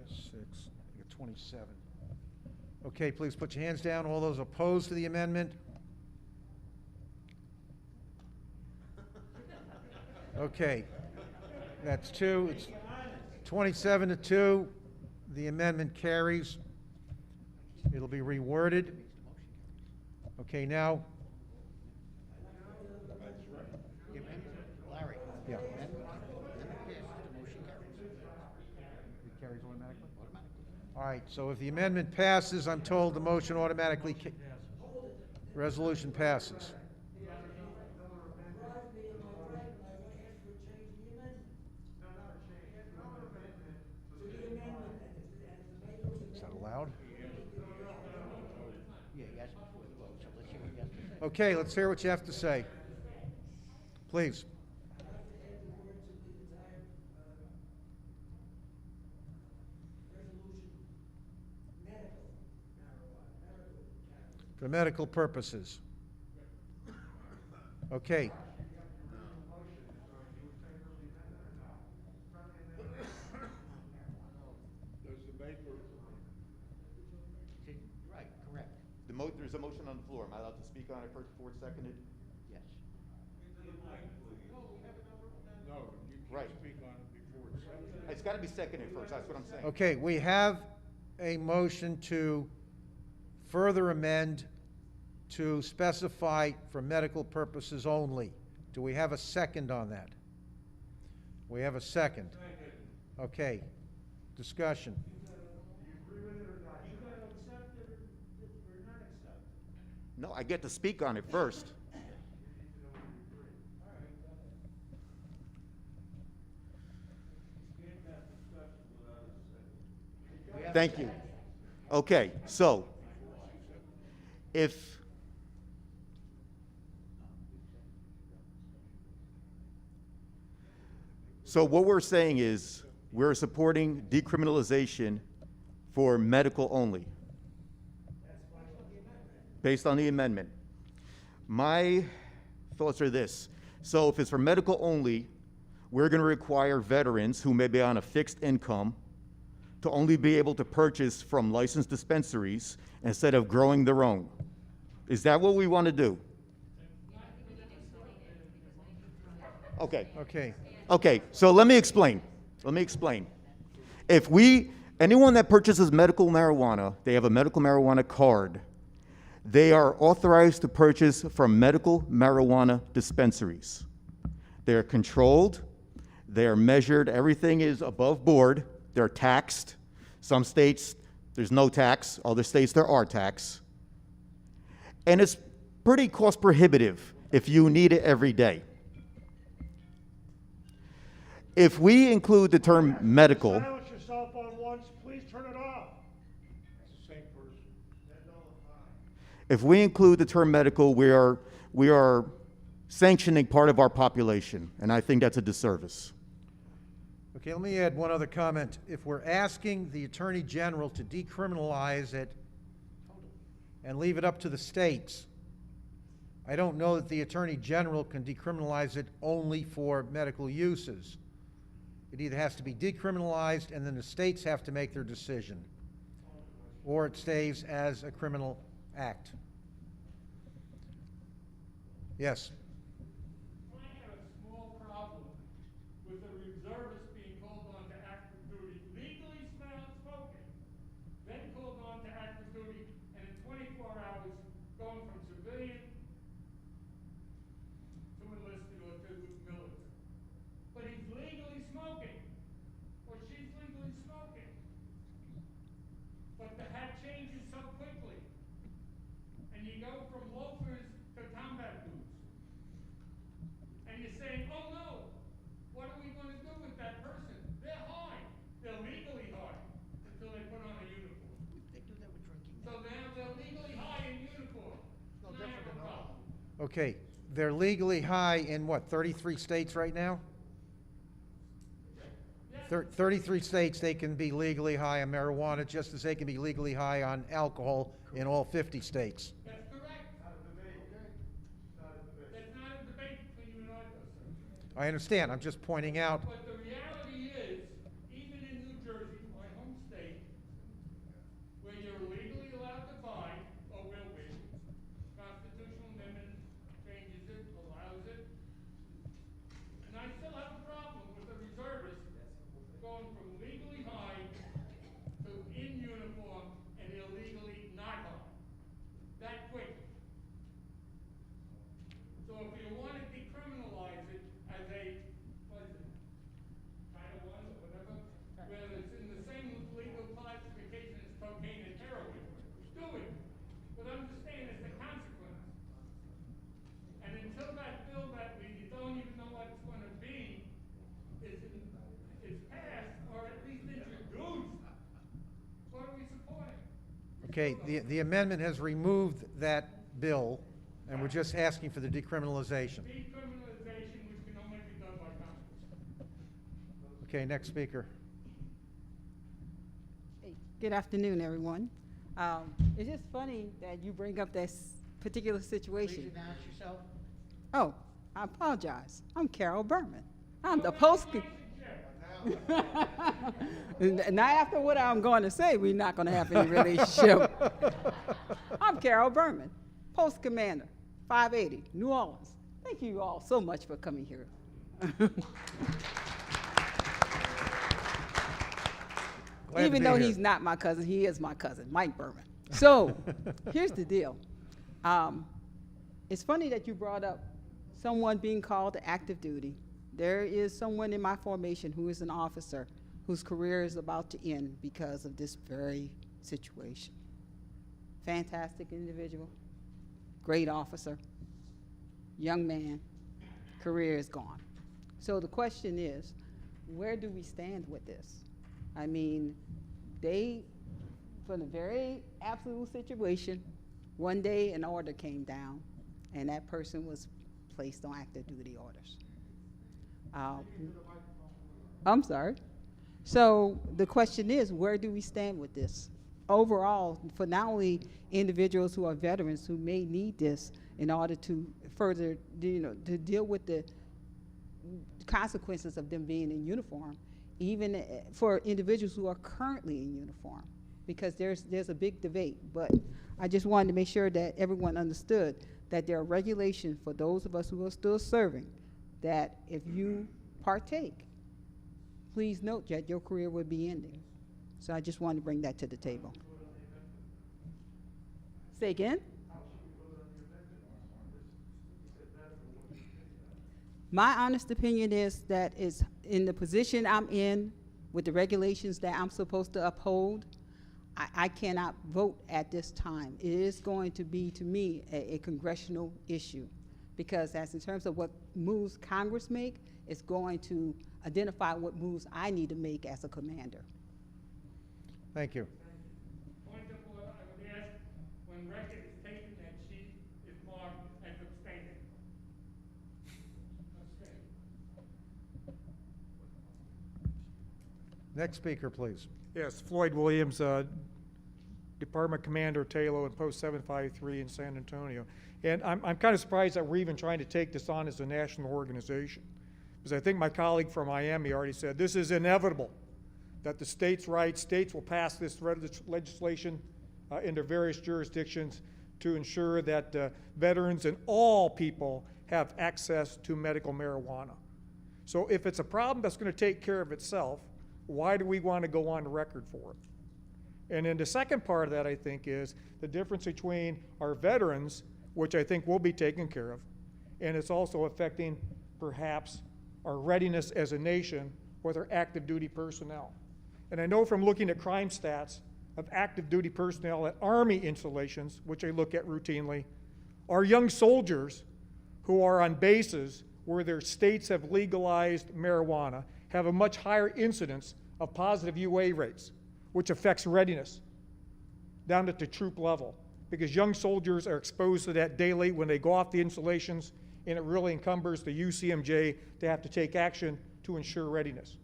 Six, I got 27. Okay, please put your hands down. All those opposed to the amendment? Okay, that's 2. It's 27 to 2. The amendment carries. It'll be reworded. Okay, now, Larry. yeah. Amendment passes, the motion carries. It carries automatically? Automatically. All right, so if the amendment passes, I'm told the motion automatically, resolution passes. Is that allowed? Yeah, he asked before the vote, so let's hear what he has to say. Okay, let's hear what you have to say. Please. For medical purposes. Okay. Right, correct, There's a motion on the floor. Am I allowed to speak on it first before it's seconded? yes. No, you Right. can't speak on it before it's seconded. It's got to be seconded first, that's what I'm saying. Okay, we have a motion to further amend to specify for medical purposes only. Do we have a second on that? We have a second. Okay, discussion. No, I get to speak on it first. Thank you. Okay, so if what we're saying is we're supporting decriminalization for medical only. Based on the amendment. My thoughts are this. So if it's for medical only, we're going to require veterans who may be on a fixed income to only be able to purchase from licensed dispensaries instead of growing their own. Is that what we want to do? Okay. Okay. Okay, so let me explain. Let me explain. Anyone that purchases medical marijuana, they have a medical marijuana card, they are authorized to purchase from medical marijuana dispensaries. They're controlled, they're measured, everything is above board, they're taxed. Some states, there's no tax, other states there are tax. And it's pretty cost prohibitive if you need it every day. If we include the term medical, Silence your cell phone once, please turn it off. if we include the term medical, we are sanctioning part of our population, and I think that's a disservice. Okay, let me add one other comment. If we're asking the Attorney General to decriminalize it and leave it up to the states, I don't know that the Attorney General can decriminalize it only for medical uses. It either has to be decriminalized and then the states have to make their decision, or it stays as a criminal act. Yes. I have a small problem with the reservists being called on to active duty, legally smoking, then called on to active duty, and in 24 hours going from civilian to enlisted or to military. But he's legally smoking, or she's legally smoking. But the hat changes so quickly, and you go from loafers to combat boots. And you're saying, oh no, what are we going to do with that person? They're high. They're legally high until they put on a uniform. They do that with drinking. So now they're legally high in uniform. No And I have different a than problem. Okay, they're legally high in what, 33 states right now? 33 states, they can be legally high on marijuana, just as they can be legally high on alcohol in all 50 states. That's correct. Not a debate. That's not a debate between you and I, though, sir. I understand, I'm just pointing out. But the reality is, even in New Jersey, my home state, where you're legally allowed to buy, or will be, constitutional amendment changes it, allows it. And I still have a problem with the reservists going from legally high to in uniform and illegally not high. That quick. So if you want to decriminalize it as a, what is it, Title I or whatever, where it's in the same legal classification as cocaine and heroin, do it. But understand it's the consequence. And until that bill that we don't even know what it's going to be is passed, or at least introduced, what are we supporting? Okay, the amendment has removed that bill, and we're just asking for the decriminalization. Decriminalization, which can only be done by Congress. Okay, next speaker. Hey, good afternoon, everyone. It's just funny that you bring up this particular situation. Please announce yourself. Oh, I apologize. I'm Carol Berman. I'm the post. Not after what I'm going to say, we're not going to have any relationship. I'm Carol Berman, post commander, 580, New Orleans. Thank you all so much for coming here. Glad to Even be though here. he's not my cousin, he is my cousin, Mike Berman. So here's the deal. It's funny that you brought up someone being called to active duty. There is someone in my formation who is an officer whose career is about to end because of this very situation. Fantastic individual, great officer, young man, career is gone. So the question is, where do we stand with this? I mean, they, from a very absolute situation, one day an order came down and that person was placed on active duty orders. I'm sorry. So the question is, where do we stand with this? overall, for not only individuals who are veterans who may need this in order to further, to deal with the consequences of them being in uniform, even for individuals who are currently in uniform, because there's a big debate. But I just wanted to make sure that everyone understood that there are regulations for those of us who are still serving, that if you partake, please note that your career will be ending. So I just wanted to bring that to the table. Say again? My honest opinion is that it's in the position I'm in with the regulations that I'm supposed to uphold, I cannot vote at this time. It is going to be, to me, a congressional issue, because as in terms of what moves Congress make, it's going to identify what moves I need to make as a commander. Thank you. Point of order, I would ask, when record is taken, that she is marked as abstaining. Abstain. Next speaker, please. Yes, Floyd Williams, Department Commander Taylor in Post 753 in San Antonio. And I'm kind of surprised that we're even trying to take this on as a national organization, because I think my colleague from Miami already said this is inevitable, that the states' rights, states will pass this legislation into various jurisdictions to ensure that veterans and all people have access to medical marijuana. So if it's a problem that's going to take care of itself, why do we want to go on the record for it? And then the second part of that, I think, is the difference between our veterans, which I think will be taken care of, and it's also affecting perhaps our readiness as a nation with our active duty personnel. And I know from looking at crime stats of active duty personnel at Army installations, which I look at routinely, our young soldiers who are on bases where their states have legalized marijuana have a much higher incidence of positive UA rates, which affects readiness down at the troop level, because young soldiers are exposed to that daily when they go off the installations, and it really encumbers the UCMJ to have to take action to ensure readiness.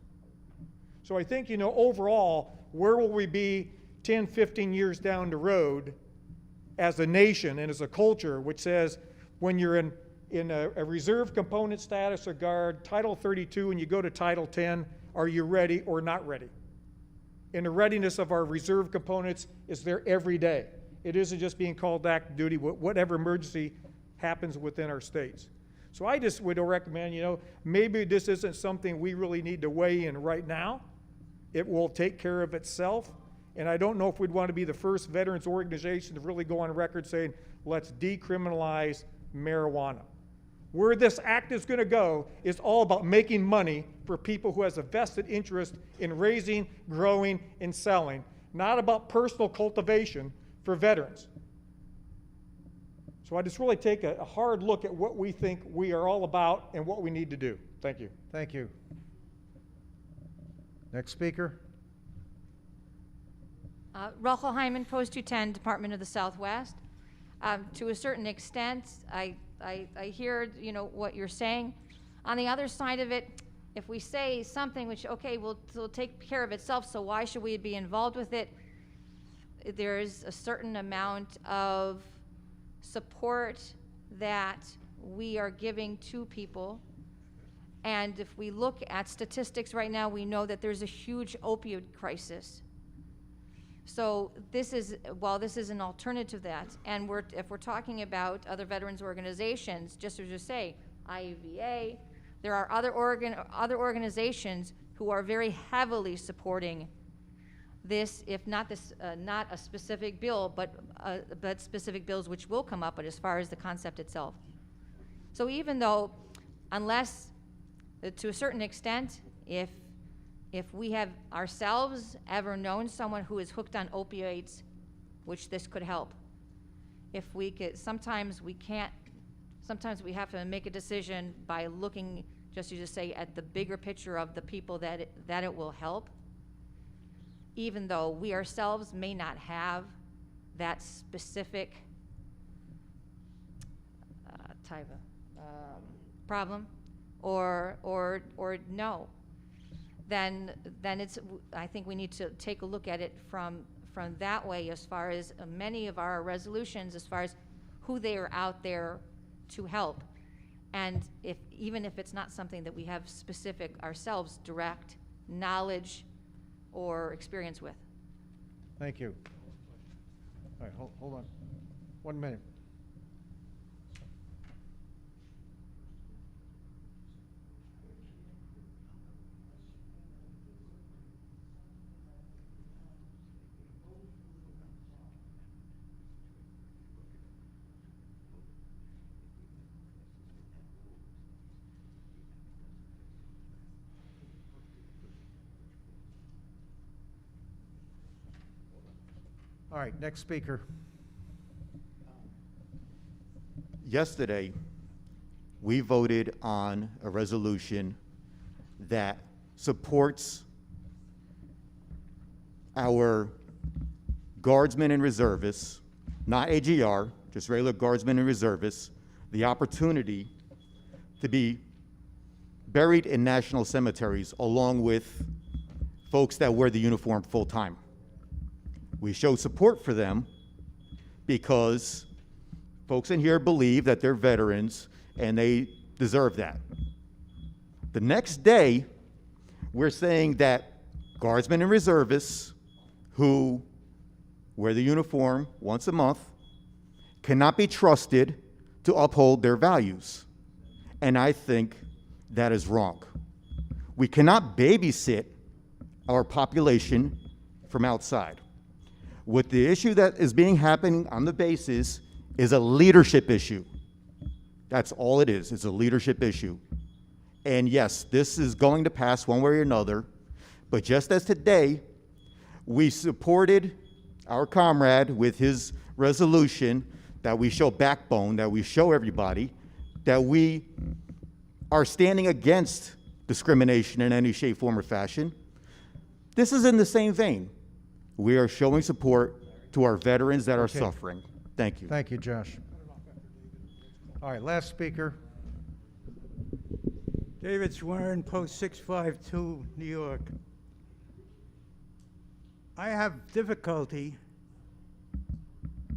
So I think, overall, where will we be 10, 15 years down the road as a nation and as a culture which says when you're in a reserve component status or guard, Title 32, and you go to Title 10, are you ready or not ready? And the readiness of our reserve components is there every day. It isn't just being called active duty, whatever emergency happens within our states. So I just would recommend, maybe this isn't something we really need to weigh in right now. It will take care of itself. And I don't know if we'd want to be the first veterans organization to really go on record saying, let's decriminalize marijuana. Where this act is going to go is all about making money for people who has a vested interest in raising, growing, and selling, not about personal cultivation for veterans. So I just really take a hard look at what we think we are all about and what we need to do. Thank you. Thank you. Next speaker. Rachel Hyman, Post 210, Department of the Southwest. To a certain extent, I hear, what you're saying. On the other side of it, if we say something which, okay, will take care of itself, so why should we be involved with it? There's a certain amount of support that we are giving to people. And if we look at statistics right now, we know that there's a huge opioid crisis. So this is an alternative to that, and if we're talking about other veterans organizations, just as you say, IEVA, there are other organizations who are very heavily supporting this, if not this, not a specific bill, but specific bills which will come up, but as far as the concept itself. So even though, unless, to a certain extent, if we have ourselves ever known someone who is hooked on opioids, which this could help. If we could, sometimes we have to make a decision by looking, just as you say, at the bigger picture of the people that it will help, even though we ourselves may not have that specific type of problem, or no. Then I think we need to take a look at it from from that way as far as many of our resolutions, as far as who they are out there to help. And even if it's not something that we have specific ourselves, direct knowledge or experience with. Thank you. All right, hold on. 1 minute. All right, next speaker. Yesterday, we voted on a resolution that supports our guardsmen and reservists, not AGR, just regular guardsmen and reservists, the opportunity to be buried in national cemeteries along with folks that wear the uniform full-time. We show support for them because folks in here believe that they're veterans and they deserve that. The next day, we're saying that guardsmen and reservists who wear the uniform once a month cannot be trusted to uphold their values. And I think that is wrong. We cannot babysit our population from outside. What the issue that is being happening on the bases is a leadership issue. That's all it is. It's a leadership issue. And yes, this is going to pass one way or another, but just as today, we supported our comrade with his resolution that we show backbone, that we show everybody, that we are standing against discrimination in any shape, form, or fashion. This is in the same vein. We are showing support to our veterans that are suffering. Thank you. Thank you, Josh. All right, last speaker. David Swerin, Post 652, New York. I have difficulty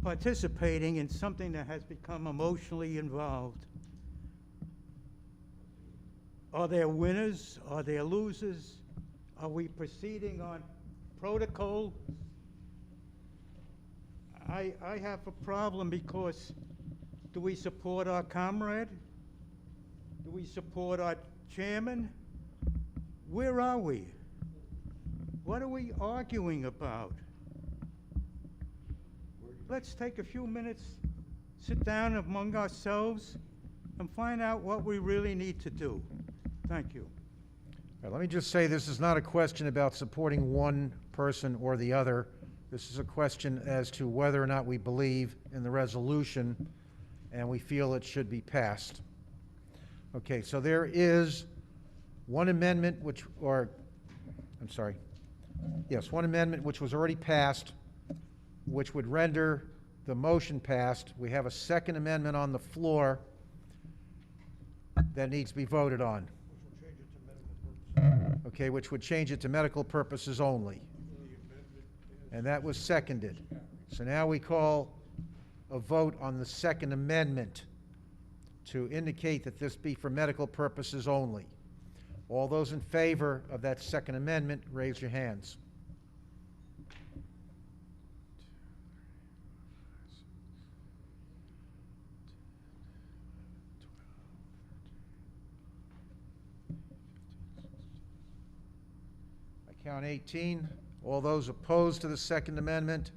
participating in something that has become emotionally involved. Are there winners? Are there losers? Are we proceeding on protocol? I have a problem because do we support our comrade? Do we support our chairman? Where are we? What are we arguing about? Let's take a few minutes, sit down among ourselves, and find out what we really need to do. Thank you. All right, let me just say this is not a question about supporting one person or the other. This is a question as to whether or not we believe in the resolution and we feel it should be passed. Okay, so there is one amendment one amendment which was already passed, which would render the motion passed. We have a second amendment on the floor that needs to be voted on. Okay, which would change it to medical purposes only. And that was seconded. So now we call a vote on the second amendment to indicate that this be for medical purposes only. All those in favor of that second amendment, raise your hands. I count 18. All those opposed to the second amendment?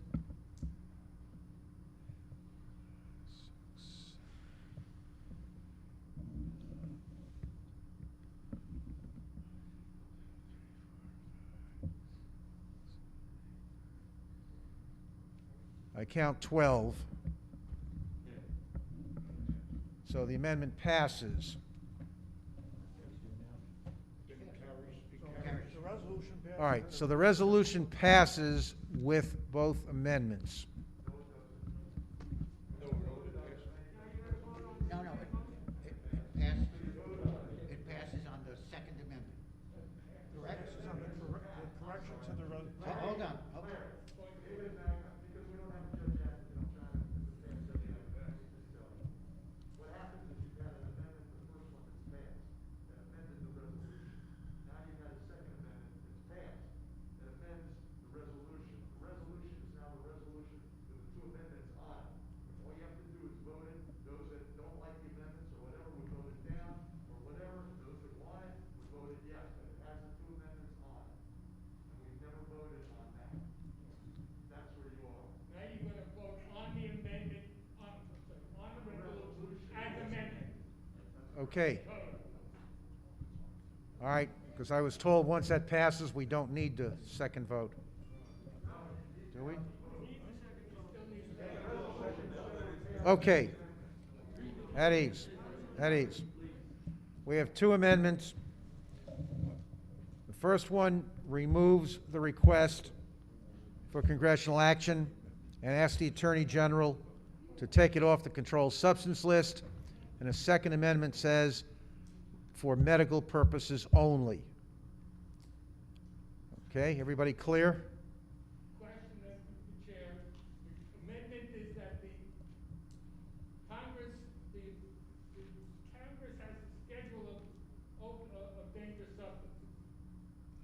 I count 12. So the amendment passes. All right, so the resolution passes with both amendments. No, it passes on the second amendment. Correct? Correction to the Hold on. Okay. All right, because I was told once that passes, we don't need the second vote. Do we? Okay. At ease. At ease. We have two amendments. The first one removes the request for congressional action and asks the Attorney General to take it off the controlled substance list. And the second amendment says, for medical purposes only. Okay, everybody clear? Question, Mr. Chair. The amendment is that the Congress has a schedule of dangerous substances.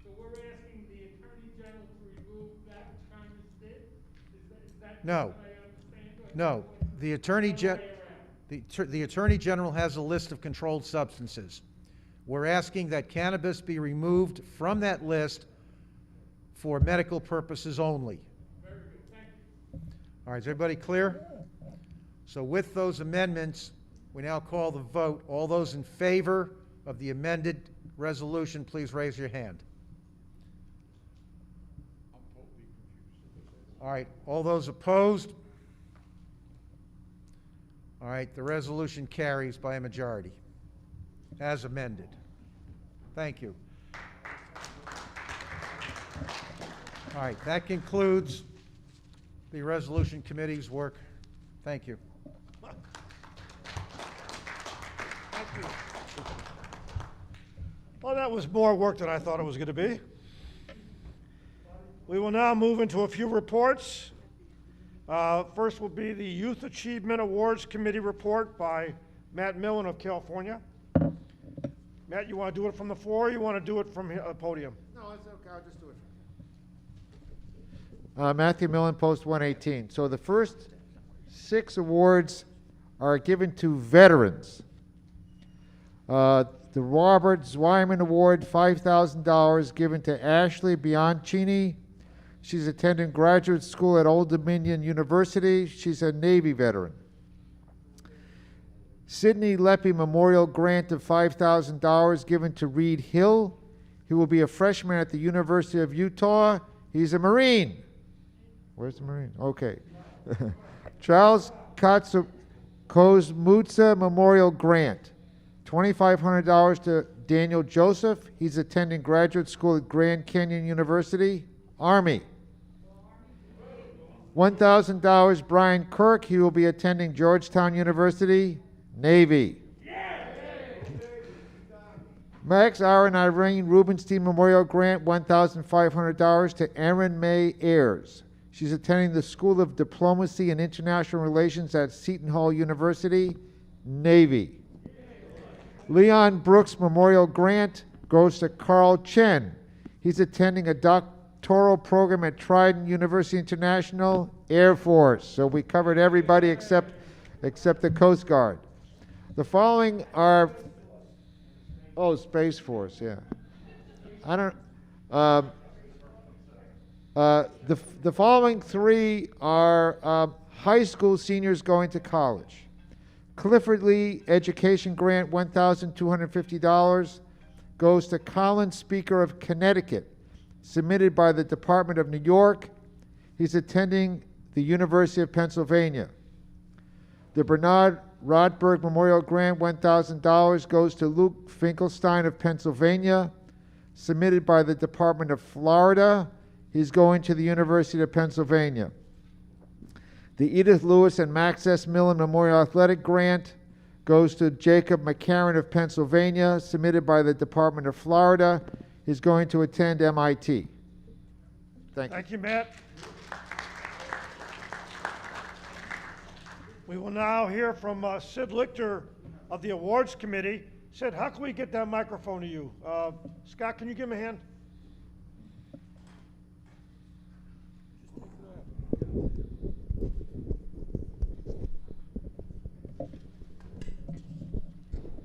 So we're asking the Attorney General to remove that which Congress did? Is that No. what I understand? No, the the Attorney General has a list of controlled substances. We're asking that cannabis be removed from that list for medical purposes only. Very good, thank you. All right, is everybody clear? So with those amendments, we now call the vote. All those in favor of the amended resolution, please raise your hand. All right, all those opposed? All right, the resolution carries by a majority, as amended. Thank you. All right, that concludes the Resolution Committee's work. Thank you. Thank you. Well, that was more work than I thought it was going to be. We will now move into a few reports. First will be the Youth Achievement Awards Committee report by Matt Millen of California. Matt, you want to do it from the floor or you want to do it from the podium? No, it's okay. I'll just do it. Matthew Millen, Post 118. So the first 6 awards are given to veterans. The Robert Zweiman Award, $5,000, given to Ashley Bianchini. She's attending graduate school at Old Dominion University. She's a Navy veteran. Sidney Leppy Memorial Grant of $5,000 given to Reed Hill. He will be a freshman at the University of Utah. He's a Marine. Where's the Marine? Okay. Charles Kozmutsa Memorial Grant, $2,500 to Daniel Joseph. He's attending graduate school at Grand Canyon University, Army. $1,000 Brian Kirk. He will be attending Georgetown University, Navy. Max Aaron Irene Rubenstein Memorial Grant, $1,500 to Erin May Ayers. She's attending the School of Diplomacy and International Relations at Seton Hall University, Navy. Leon Brooks Memorial Grant goes to Carl Chen. He's attending a doctoral program at Trident University International, Air Force. So we covered everybody except the Coast Guard. The following are, Space Force, yeah. I don't, the following 3 are high school seniors going to college. Clifford Lee Education Grant, $1,250, goes to Colin Speaker of Connecticut, submitted by the Department of New York. He's attending the University of Pennsylvania. The Bernard Rodberg Memorial Grant, $1,000, goes to Luke Finkelstein of Pennsylvania, submitted by the Department of Florida. He's going to the University of Pennsylvania. The Edith Lewis and Max S. Millen Memorial Athletic Grant goes to Jacob McCarran of Pennsylvania, submitted by the Department of Florida. He's going to attend MIT. Thank you. Thank you, Matt. We will now hear from Sid Lichter of the Awards Committee. Sid, how can we get that microphone to you? Scott, can you give him a hand?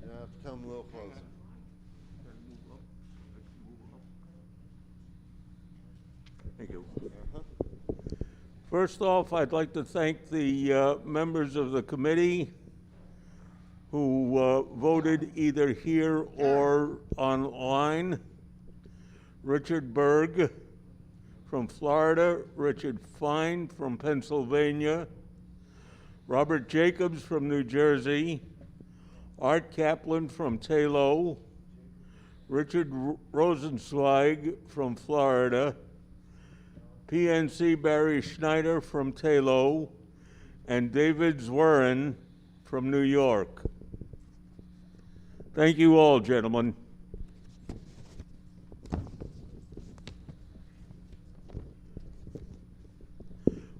You have to come a little closer. Thank you. First off, I'd like to thank the members of the committee who voted either here or online. Richard Berg from Florida, Richard Fine from Pennsylvania, Robert Jacobs from New Jersey, Art Kaplan from Talo, Richard Rosenzweig from Florida, PNC Barry Schneider from Talo, and David Zwerin from New York. Thank you all, gentlemen.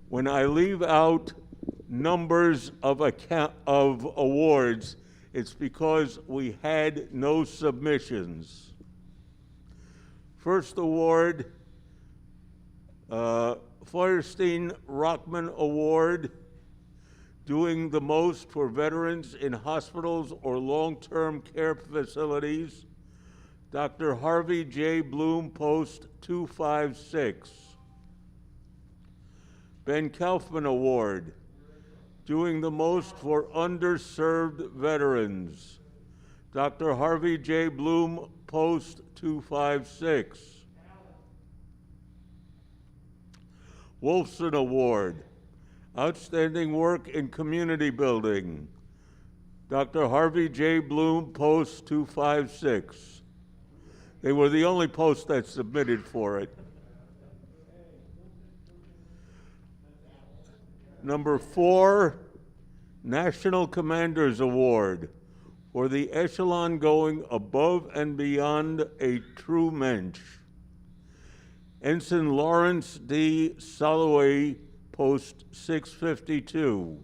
When I leave out numbers of awards, it's because we had no submissions. First award, Feuerstein Rockman Award, doing the most for veterans in hospitals or long-term care facilities, Dr. Harvey J. Bloom, Post 256. Ben Kaufman Award, doing the most for underserved veterans, Dr. Harvey J. Bloom, Post 256. Wolfson Award, outstanding work in community building, Dr. Harvey J. Bloom, Post 256. They were the only post that submitted for it. Number 4, National Commanders Award for the echelon going above and beyond a true mensch. Ensign Lawrence D. Soloway, Post 652.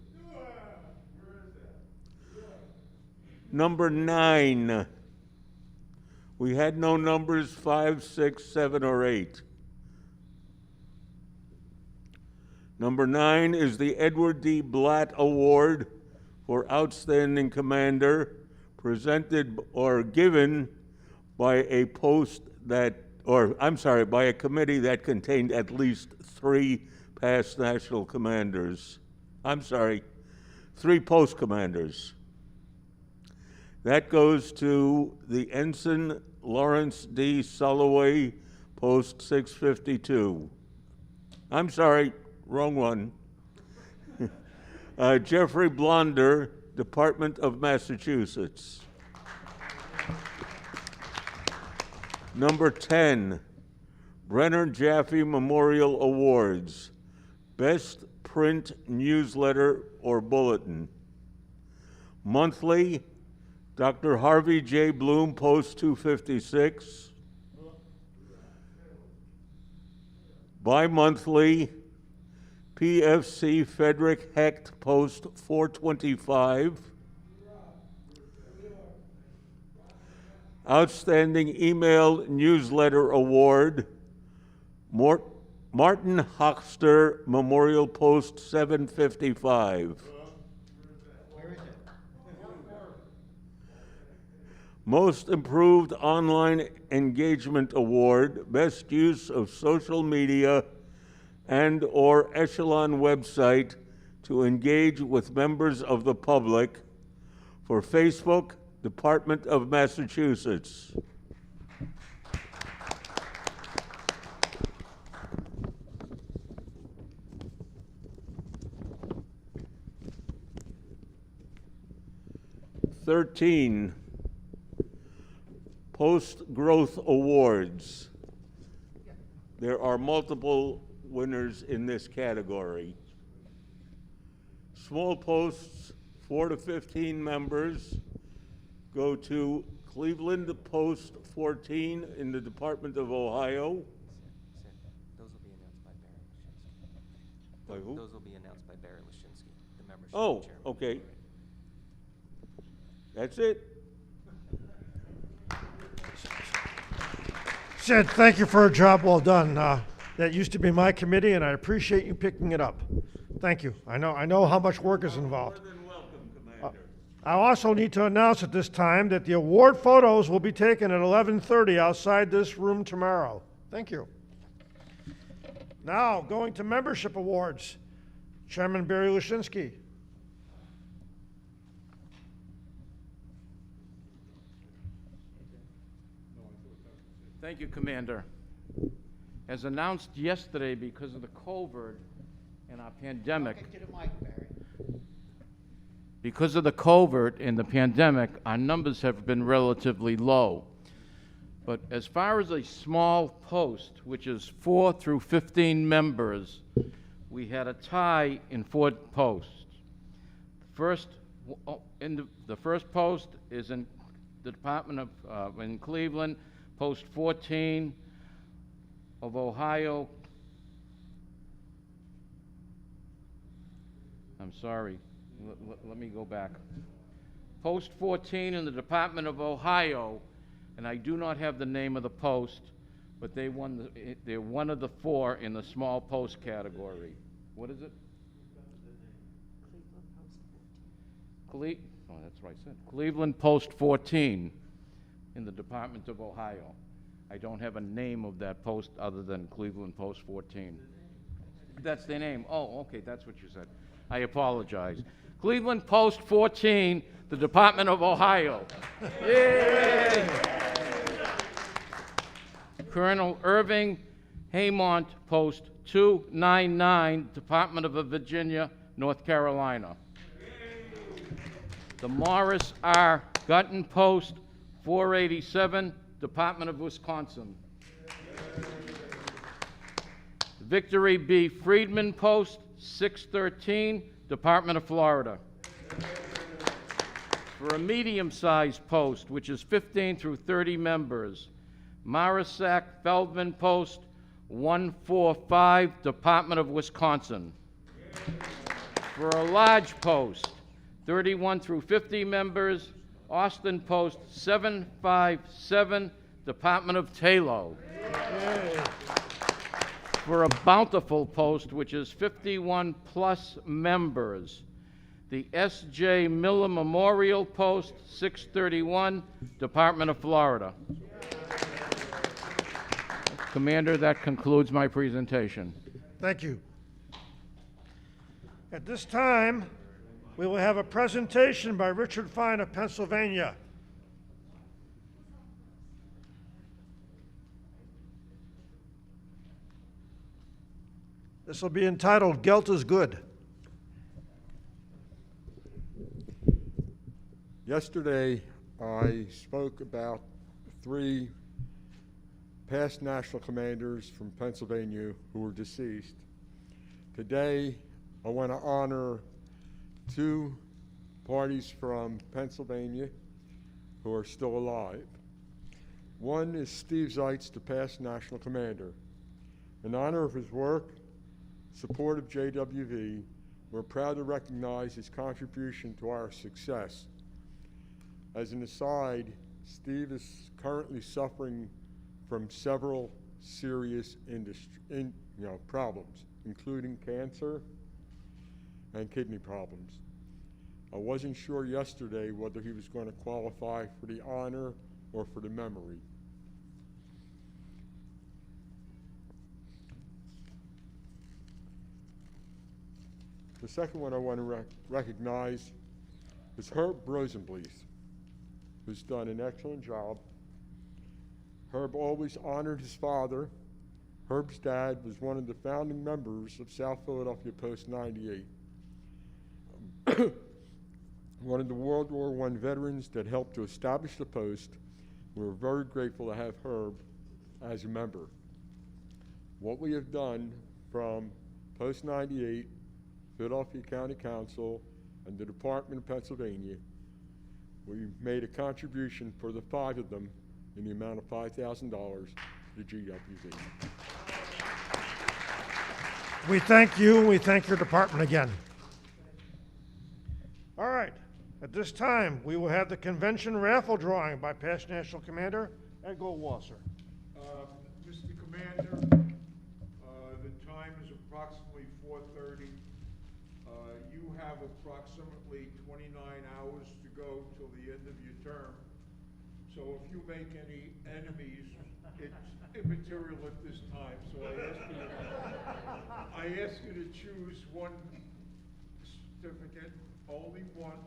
Number 9. We had no numbers 5, 6, 7, or 8. Number 9 is the Edward D. Blatt Award for Outstanding Commander, presented or given by a post that, by a committee that contained at least 3 past national commanders. 3 post commanders. That goes to the Ensign Lawrence D. Soloway, Post 652. Wrong one. Jeffrey Blonder, Department of Massachusetts. Number 10, Brenner Jaffe Memorial Awards, Best Print Newsletter or Bulletin. Monthly, Dr. Harvey J. Bloom, Post 256. Bi-monthly, PFC Frederick Hecht, Post 425. Outstanding Email Newsletter Award, Martin Hochster Memorial, Post 755. Most Improved Online Engagement Award, Best Use of Social Media and or Echelon website to engage with members of the public for Facebook, Department of Massachusetts. (13) Post-Growth Awards. There are multiple winners in this category. Small posts, 4 to 15 members, go to Cleveland Post 14 in the Department of Ohio. Those will be announced by Barry Lashinsky. By who? Those will be announced by Barry Lashinsky, the membership Oh, chairman. okay. That's it. Sid, thank you for a job well done. That used to be my committee, and I appreciate you picking it up. Thank you. I know how much work is involved. More than welcome, Commander. I also need to announce at this time that the award photos will be taken at 11:30 outside this room tomorrow. Thank you. Now, going to membership awards. Chairman Barry Lashinsky. Thank you, Commander. As announced yesterday, because of the COVID and our pandemic, because of the COVID and the pandemic, our numbers have been relatively low. But as far as a small post, which is 4 through 15 members, we had a tie in 4 posts. The first post is in the Department of, in Cleveland, Post 14 of Ohio. I'm sorry, let me go back. Post 14 in the Department of Ohio, and I do not have the name of the post, but they're one of the 4 in the small post category. What is it? Oh, that's right, I said. Cleveland Post 14 in the Department of Ohio. I don't have a name of that post other than Cleveland Post 14. That's their name. Oh, okay, that's what you said. I apologize. Cleveland Post 14, the Department of Ohio. Yay! Colonel Irving Haymont, Post 299, Department of Virginia, North Carolina. The Morris R. Gutton, Post 487, Department of Wisconsin. Victory B. Friedman, Post 613, Department of Florida. For a medium-sized post, which is 15 through 30 members, Marisak Feldman, Post 145, Department of Wisconsin. For a large post, 31 through 50 members, Austin Post 757, Department of Taylor. For a bountiful post, which is 51 plus members, the S.J. Miller Memorial Post 631, Department of Florida. Commander, that concludes my presentation. Thank you. At this time, we will have a presentation by Richard Fine of Pennsylvania. This will be entitled Gelt is Good. Yesterday, I spoke about 3 past national commanders from Pennsylvania who were deceased. Today, I want to honor 2 parties from Pennsylvania who are still alive. One is Steve Zeitz, the past national commander. In honor of his work, support of JWV, we're proud to recognize his contribution to our success. As an aside, Steve is currently suffering from several serious problems, including cancer and kidney problems. I wasn't sure yesterday whether he was going to qualify for the honor or for the memory. The second one I want to recognize is Herb Rosenbleeth, who's done an excellent job. Herb always honored his father. Herb's dad was one of the founding members of South Philadelphia Post 98. One of the World War I veterans that helped to establish the post. We were very grateful to have Herb as a member. What we have done from Post 98, Philadelphia County Council, and the Department of Pennsylvania, we made a contribution for the 5 of them in the amount of $5,000 to the JWV. We thank you, and we thank your department again. All right, at this time, we will have the convention raffle drawing by past national commander Ed Goldwasser. Mr. Commander, the time is approximately 4:30. You have approximately 29 hours to go till the end of your term. So if you make any enemies, it's immaterial at this time. So I ask you to choose one certificate, only one,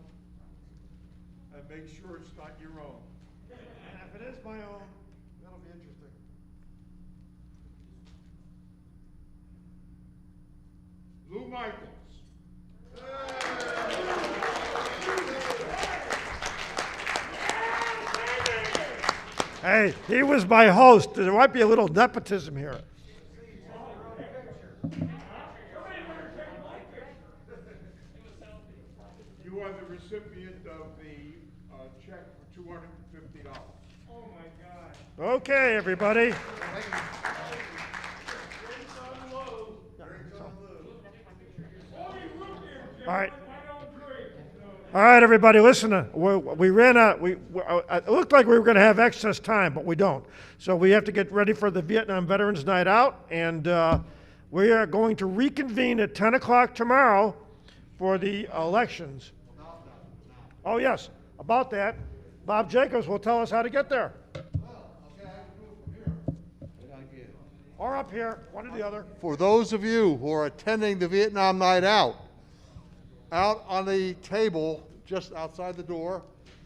and make sure it's not your own. And if it is my own, that'll be interesting. Michaels. Hey, he was my host. There might be a little nepotism here. You are the recipient of the check for $250. Oh, my God. Okay, everybody. All right. All right, everybody, listen. We ran out. It looked like we were going to have excess time, but we don't. So we have to get ready for the Vietnam Veterans Night Out, and we are going to reconvene at 10 o'clock tomorrow for the elections. Oh, yes, about that. Bob Jacobs will tell us how to get there. Or up here, one or the other. For those of you who are attending the Vietnam Night Out on the table just outside the door,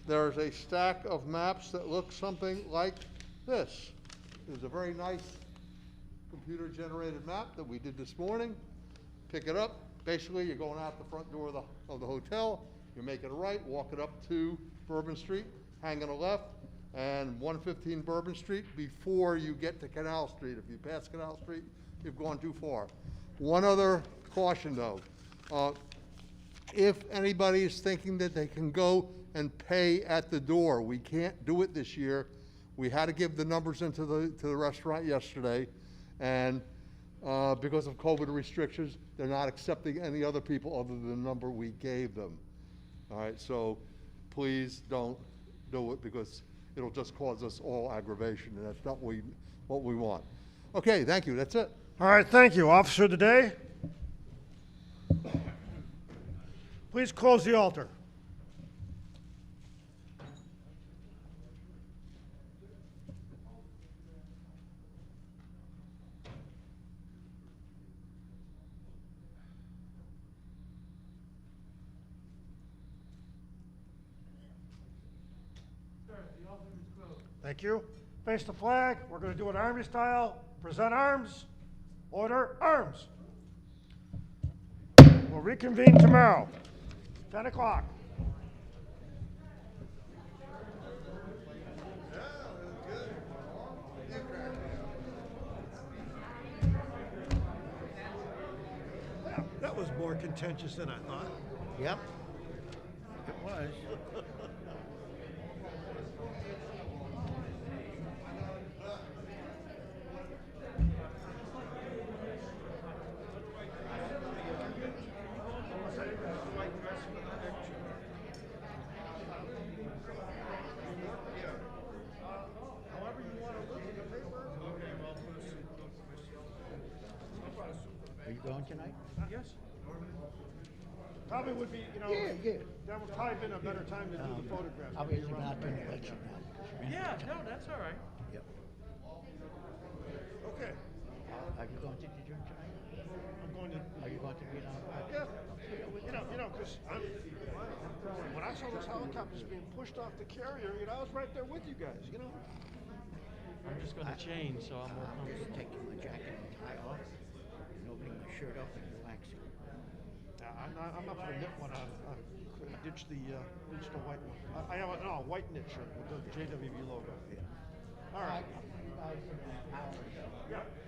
there's a stack of maps that look something like this. There's a very nice computer-generated map that we did this morning. Pick it up. Basically, you're going out the front door of the hotel. You're making a right, walking up to Bourbon Street, hanging a left, and 115 Bourbon Street before you get to Canal Street. If you pass Canal Street, you've gone too far. One other caution, though. If anybody is thinking that they can go and pay at the door, we can't do it this year. We had to give the numbers into the restaurant yesterday, and because of COVID restrictions, they're not accepting any other people other than the number we gave them. All right, so please don't do it because it'll just cause us all aggravation, and that's not what we want. Okay, thank you. That's it. All right, thank you. Officer of the day. Please close the altar. Thank you. Face the flag. We're going to do it Army style. Present arms. Order arms. We'll reconvene tomorrow, 10 o'clock. That was more contentious than I thought. Yep, it was. Are you going tonight? Yes. Probably would be, you know, that would probably been a better time to do the photographs. Obviously not during the election now. Yeah, no, that's all right. Yep. Okay. Are you going to the gym tonight? I'm going to. Are you going to be on? Yeah. You know, because when I saw those helicopters being pushed off the carrier, you know, I was right there with you guys, you know. I'm just going to change, so I'm just taking my jacket and tie off, and opening my shirt up and relaxing. I'm not going to knit one on. Ditch the white one. I have a white knit shirt with the JWV logo. Yeah. All right. I'll see you guys in an hour or so. Yeah.